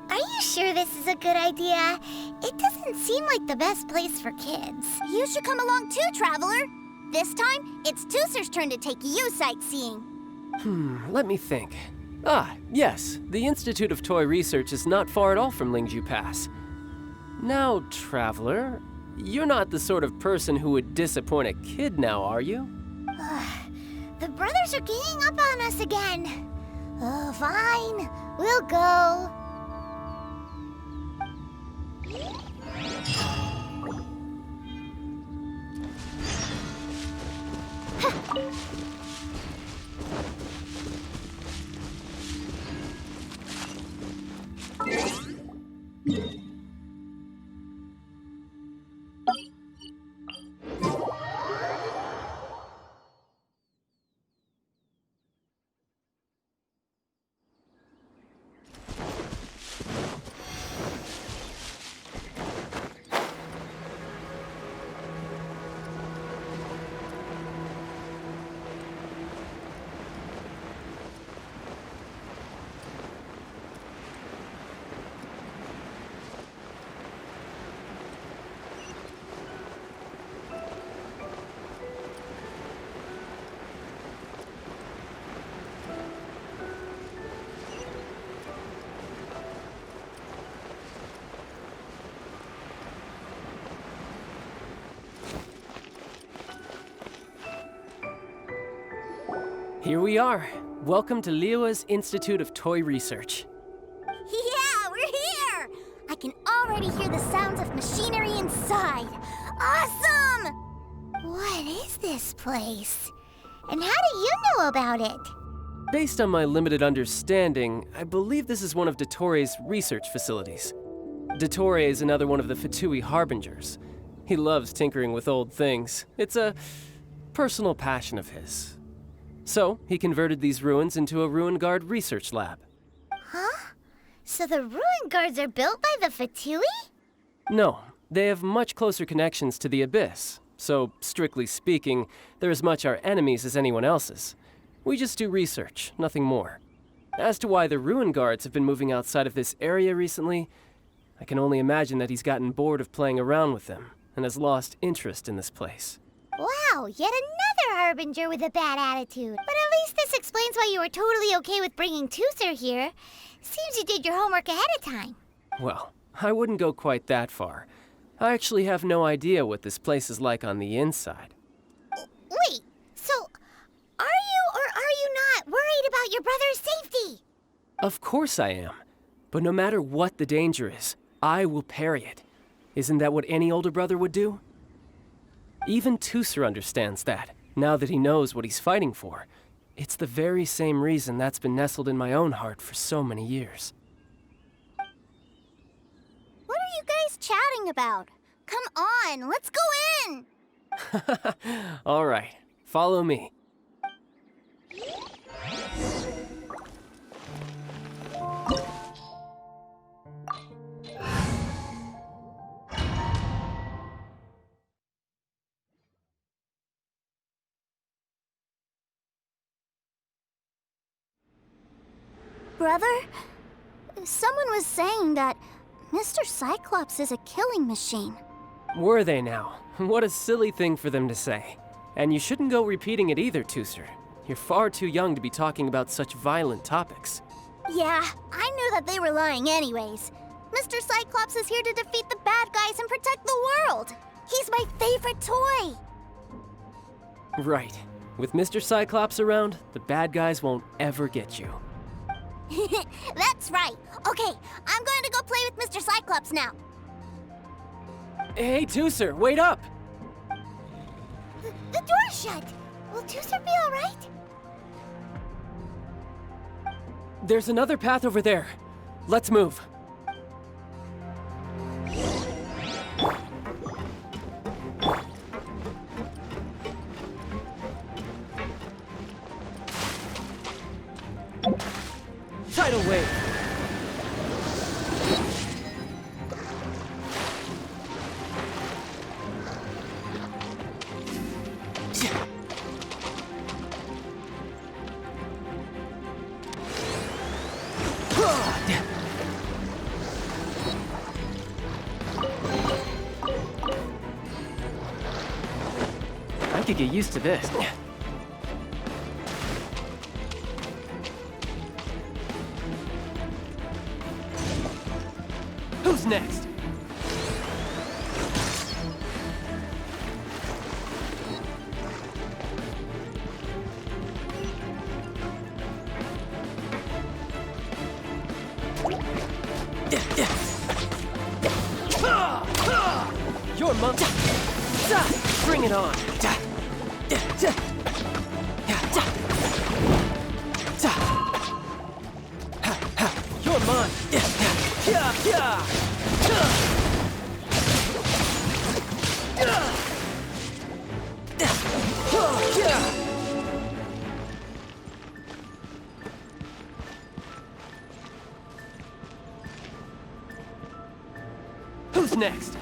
Are you sure this is a good idea? It doesn't seem like the best place for kids. You should come along too, Traveler. This time, it's Teucer's turn to take you sightseeing. Let me think. Ah, yes, the Institute of Toy Research is not far at all from Lingju Pass. Now, Traveler, you're not the sort of person who would disappoint a kid now, are you? The brothers are ganging up on us again. Oh, fine. We'll go. Here we are. Welcome to Liyue's Institute of Toy Research. Yeah, we're here! I can already hear the sounds of machinery inside. Awesome! What is this place? And how do you know about it? Based on my limited understanding, I believe this is one of Dottore research facilities. Dottore is another one of the Fatui Harbingers. He loves tinkering with old things. It's a personal passion of his. So, he converted these ruins into a Ruin Guard research lab. Huh? So the ruin guards are built by the Fatui? No, they have much closer connections to the Abyss. So, strictly speaking, they're as much our enemies as anyone else's. We just do research, nothing more. As to why the Ruin Guards have been moving outside of this area recently, I can only imagine that he's gotten bored of playing around with them and has lost interest in this place. Wow, yet another Harbinger with a bad attitude. But at least this explains why you were totally okay with bringing Teucer here. Seems you did your homework ahead of time. Well, I wouldn't go quite that far. I actually have no idea what this place is like on the inside. Wait, so are you or are you not worried about your brother's safety? Of course I am. But no matter what the danger is, I will parry it. Isn't that what any older brother would do? Even Teucer understands that, now that he knows what he's fighting for. It's the very same reason that's been nestled in my own heart for so many years. What are you guys chatting about? Come on, let's go in! All right, follow me. Brother, someone was saying that Mr. Cyclops is a killing machine. Were they now? What a silly thing for them to say. And you shouldn't go repeating it either, Teucer. You're far too young to be talking about such violent topics. Yeah, I knew that they were lying anyways. Mr. Cyclops is here to defeat the bad guys and protect the world. He's my favorite toy. Right. With Mr. Cyclops around, the bad guys won't ever get you. That's right. Okay, I'm going to go play with Mr. Cyclops now. Hey, Teucer, wait up! The door's shut. Will Teucer be all right? There's another path over there. Let's move. Tidal wave. I could get used to this. Who's next? Your monk. Bring it on. You're mine. Who's next?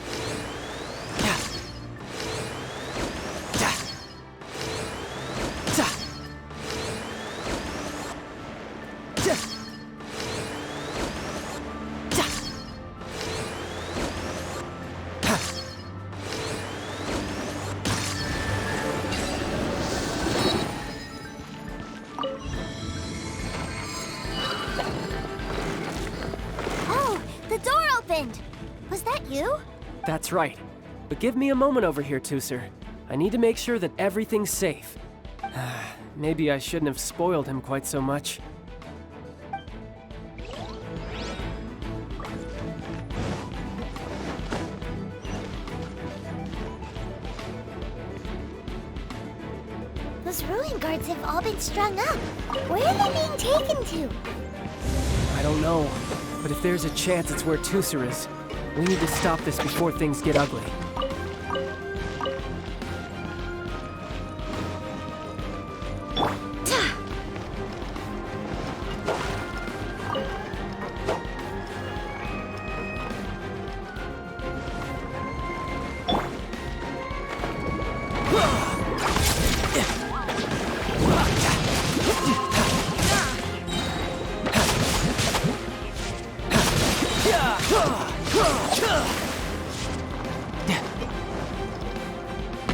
Oh, the door opened. Was that you? That's right. But give me a moment over here, Teucer. I need to make sure that everything's safe. Maybe I shouldn't have spoiled him quite so much. Those ruin guards have all been strung up. Where are they being taken to? I don't know, but if there's a chance it's where Teucer is, we need to stop this before things get ugly.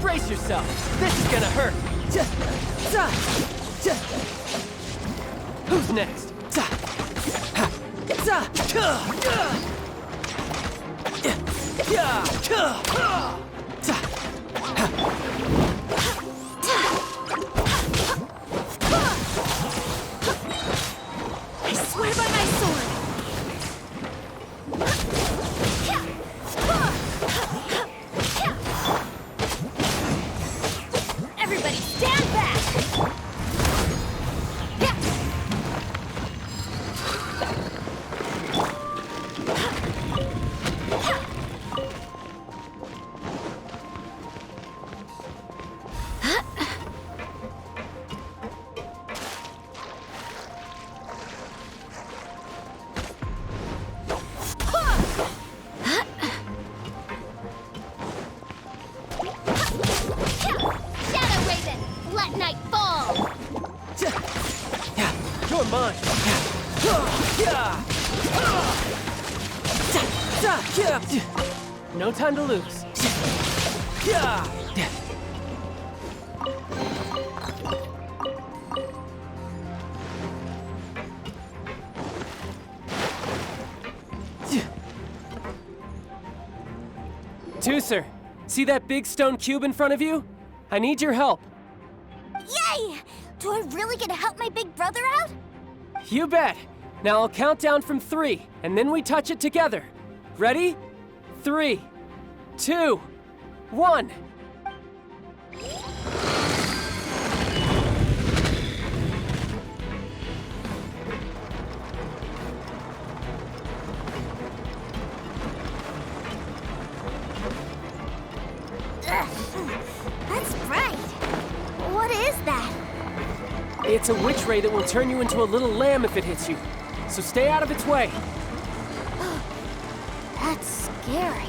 Brace yourself! This is gonna hurt! Who's next? I swear by my sword! Everybody stand back! You're mine! No time to lose. Teucer, see that big stone cube in front of you? I need your help. Yay! Do I really get to help my big brother out? You bet. Now I'll count down from 3, and then we touch it together. Ready? 3, 2, 1. That's bright. What is that? It's a witch ray that will turn you into a little lamb if it hits you. So stay out of its way. That's scary.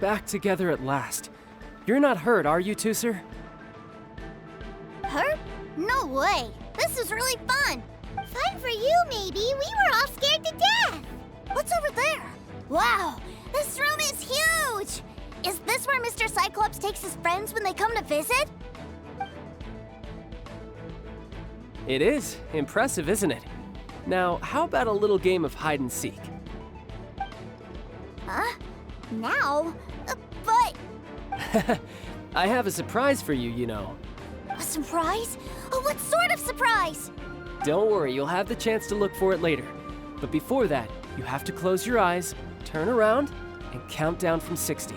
Back together at last. You're not hurt, are you, Teucer? Hurt? No way. This is really fun. Fun for you, maybe. We were all scared to death. What's over there? Wow, this room is huge. Is this where Mr. Cyclops takes his friends when they come to visit? It is. Impressive, isn't it? Now, how about a little game of hide and seek? Huh? Now? But... I have a surprise for you, you know. A surprise? Oh, what sort of surprise? Don't worry, you'll have the chance to look for it later. But before that, you have to close your eyes, turn around, and count down from 60.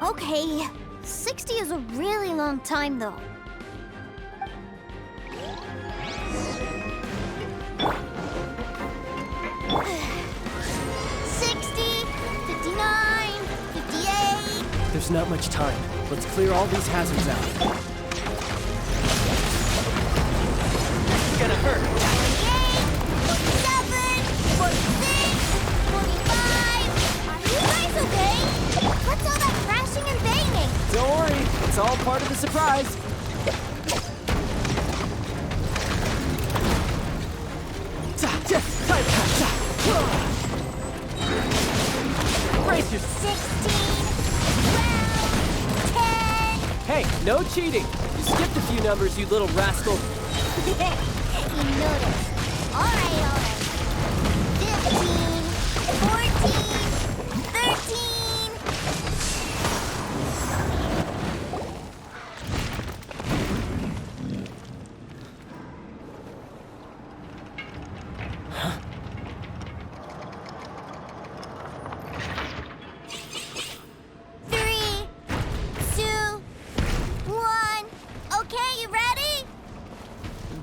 Okay, 60 is a really long time, though. There's not much time. Let's clear all these hazards out. It's gonna hurt. 47, 46, 45. Are you guys okay? What's all that crashing and banging? Don't worry, it's all part of the surprise. Brace yourself. 16. 10. Hey, no cheating! You skipped a few numbers, you little rascal. You noticed. Alright. 15. 14. 13. Huh?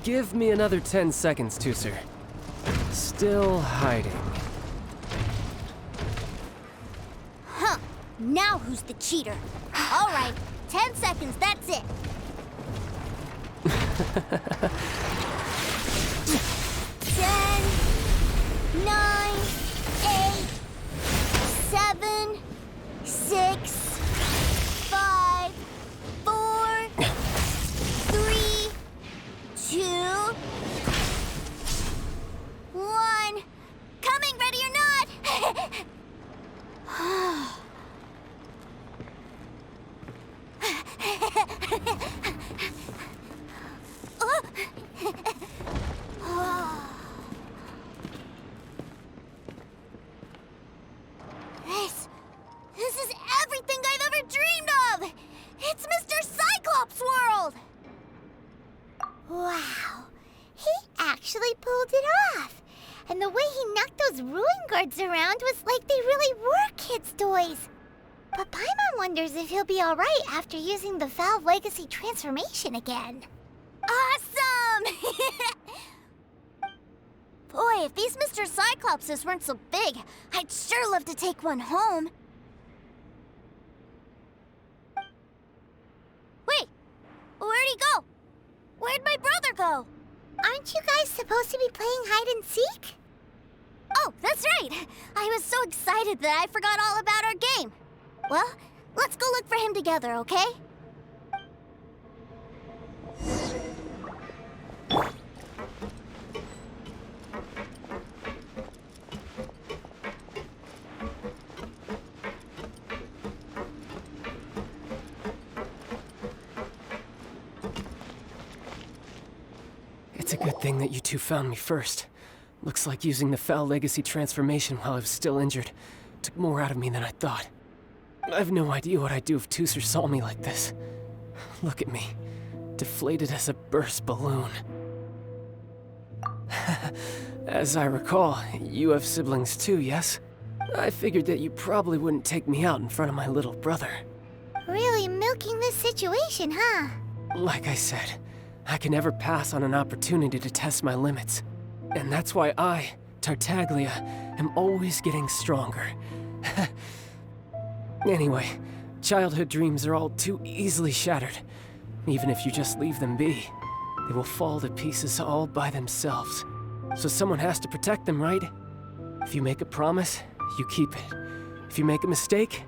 Give me another 10 seconds, Teucer. Still hiding. Huh. Now who's the cheater? All right, 10 seconds, that's it. 10, 9, 8, 7, 6, 5, 4, 3, 2, 1. Coming, ready or not? This is everything I've ever dreamed of! It's Mr. Cyclops' world! Wow, he actually pulled it off. And the way he knocked those ruin guards around was like they really were kids' toys. But Paimon wonders if he'll be alright after using the Valve Legacy transformation again. Awesome! Boy, if these Mr. Cyclopses weren't so big, I'd sure love to take one home. Wait, where'd he go? Where'd my brother go? Aren't you guys supposed to be playing hide and seek? Oh, that's right! I was so excited that I forgot all about our game. Well, let's go look for him together, okay? It's a good thing that you two found me first. Looks like using the Foul Legacy transformation while I was still injured took more out of me than I thought. I have no idea what I'd do if Teucer saw me like this. Look at me, deflated as a burst balloon. As I recall, you have siblings too, yes? I figured that you probably wouldn't take me out in front of my little brother. Really milking this situation, huh? Like I said, I can never pass on an opportunity to test my limits. And that's why I, Tartaglia, am always getting stronger. Anyway, childhood dreams are all too easily shattered. Even if you just leave them be, they will fall to pieces all by themselves. So someone has to protect them, right? If you make a promise, you keep it. If you make a mistake,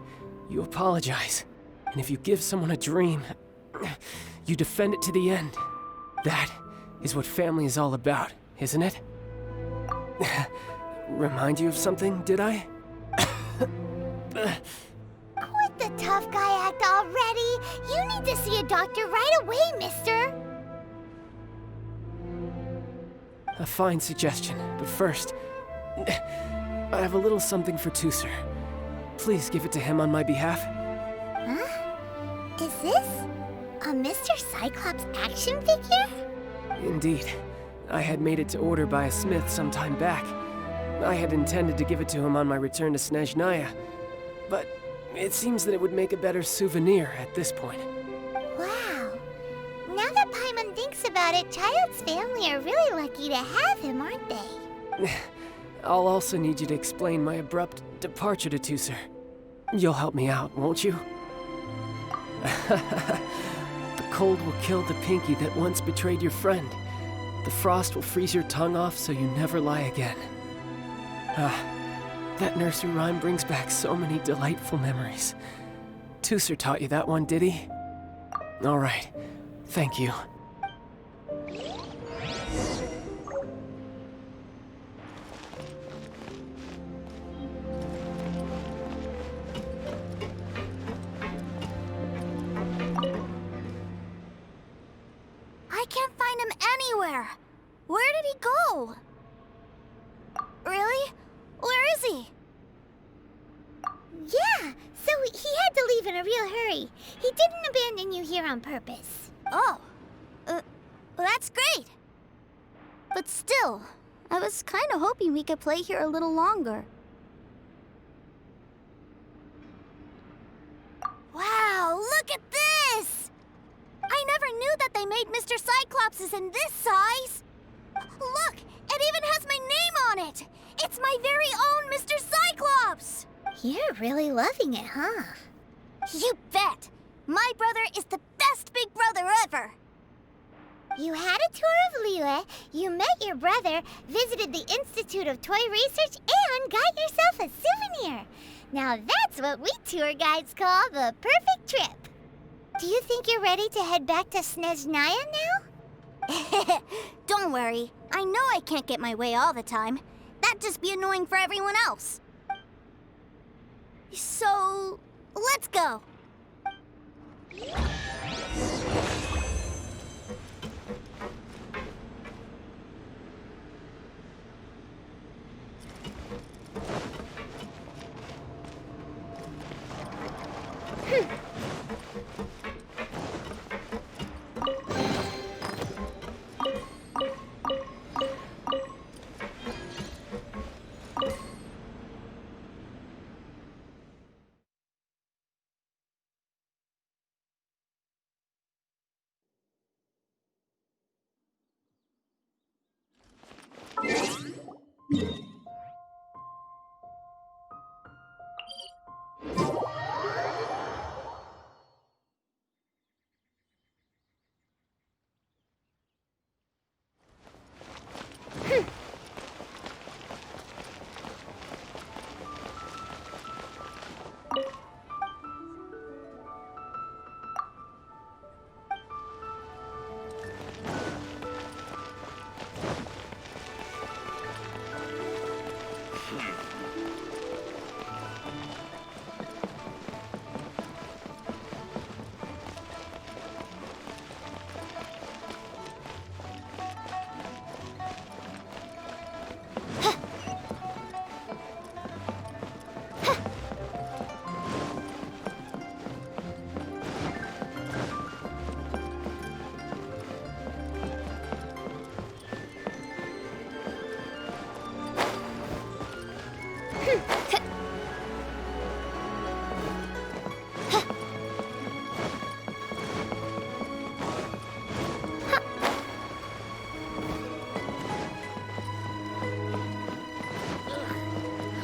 you apologize. And if you give someone a dream, you defend it to the end. That is what family is all about, isn't it? Remind you of something, did I? Quit the tough guy act already! You need to see a doctor right away, mister! A fine suggestion, but first, I have a little something for Teucer. Please give it to him on my behalf. Huh? Is this a Mr. Cyclops action figure? Indeed. I had made it to order by a smith some time back. I had intended to give it to him on my return to Snezhnaya, but it seems that it would make a better souvenir at this point. Wow. Now that Paimon thinks about it, Childe's family are really lucky to have him, aren't they? I'll also need you to explain my abrupt departure to Teucer. You'll help me out, won't you? The cold will kill the pinky that once betrayed your friend. The frost will freeze your tongue off so you never lie again. That nursery rhyme brings back so many delightful memories. Teucer taught you that one, did he? All right, thank you. I can't find him anywhere. Where did he go? Really? Where is he? Yeah, so he had to leave in a real hurry. He didn't abandon you here on purpose. Oh, that's great. But still, I was kind of hoping we could play here a little longer. Wow, look at this! I never knew that they made Mr. Cyclopses in this size. Look, it even has my name on it. It's my very own Mr. Cyclops! You're really loving it, huh? You bet! My brother is the best big brother ever! You had a tour of Liyue, you met your brother, visited the Institute of Toy Research, and got yourself a souvenir. Now that's what we tour guides call the perfect trip. Do you think you're ready to head back to Snezhnaya now? Don't worry. I know I can't get my way all the time. That'd just be annoying for everyone else. So, let's go.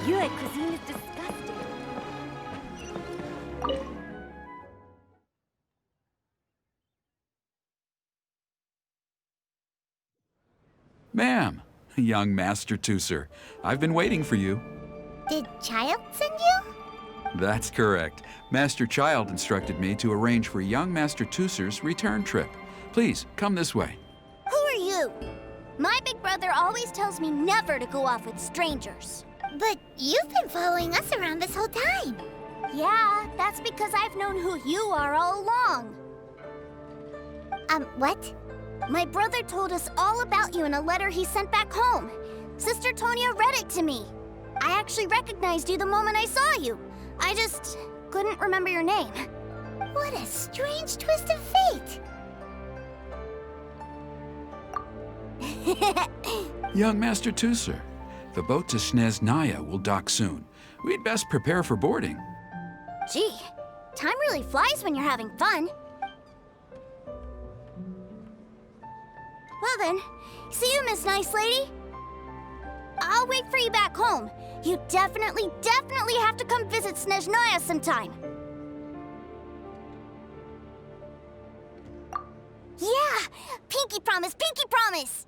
Your cuisine is disgusting. Ma'am, young Master Teucer, I've been waiting for you. Did Childe send you? That's correct. Master Childe instructed me to arrange for young Master Teucer's return trip. Please, come this way. Who are you? My big brother always tells me never to go off with strangers. But you've been following us around this whole time. Yeah, that's because I've known who you are all along. What? My brother told us all about you in a letter he sent back home. Sister Tonya read it to me. I actually recognized you the moment I saw you. I just couldn't remember your name. What a strange twist of fate. Young Master Teucer, the boat to Snezhnaya will dock soon. We'd best prepare for boarding. Gee, time really flies when you're having fun. Well then, see you, Miss Nice Lady. I'll wait for you back home. You definitely have to come visit Snezhnaya sometime. Yeah! Pinky promise, pinky promise!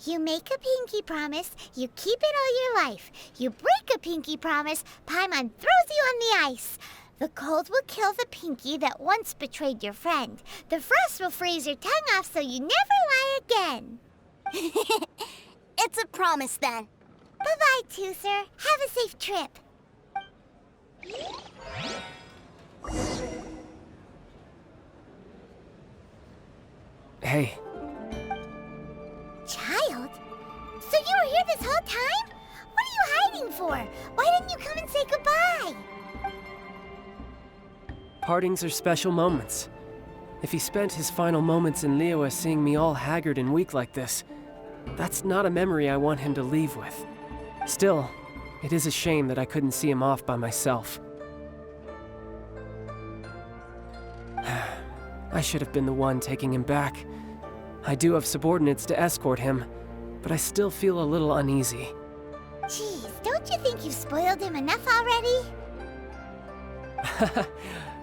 You make a pinky promise, you keep it all your life. You break a pinky promise, Paimon throws you on the ice. The cold will kill the pinky that once betrayed your friend. The frost will freeze your tongue off so you never lie again. It's a promise then. Bye-bye, Teucer. Have a safe trip. Hey. Childe? So you were here this whole time? What are you hiding for? Why didn't you come and say goodbye? Partings are special moments. If he spent his final moments in Liyue seeing me all haggard and weak like this, that's not a memory I want him to leave with. Still, it is a shame that I couldn't see him off by myself. I should have been the one taking him back. I do have subordinates to escort him, but I still feel a little uneasy. Geez, don't you think you've spoiled him enough already?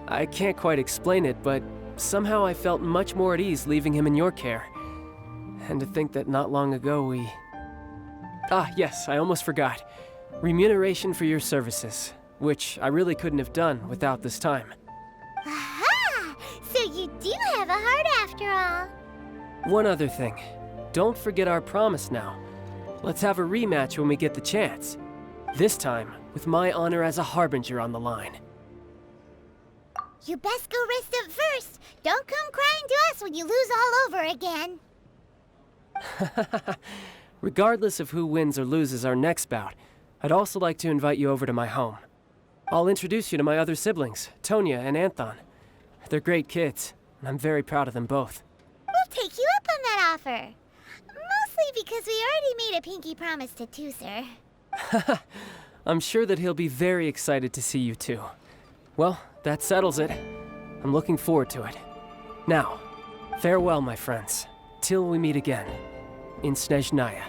I can't quite explain it, but somehow I felt much more at ease leaving him in your care. And to think that not long ago we... Ah, yes, I almost forgot. Remuneration for your services, which I really couldn't have done without this time. Aha! So you do have a heart after all. One other thing. Don't forget our promise now. Let's have a rematch when we get the chance. This time, with my honor as a harbinger on the line. You best go rest up first. Don't come crying to us when you lose all over again. Regardless of who wins or loses our next bout, I'd also like to invite you over to my home. I'll introduce you to my other siblings, Tonya and Anthon. They're great kids, and I'm very proud of them both. We'll take you up on that offer. Mostly because we already made a pinky promise to Teucer. I'm sure that he'll be very excited to see you too. Well, that settles it. I'm looking forward to it. Now, farewell, my friends, till we meet again in Snezhnaya.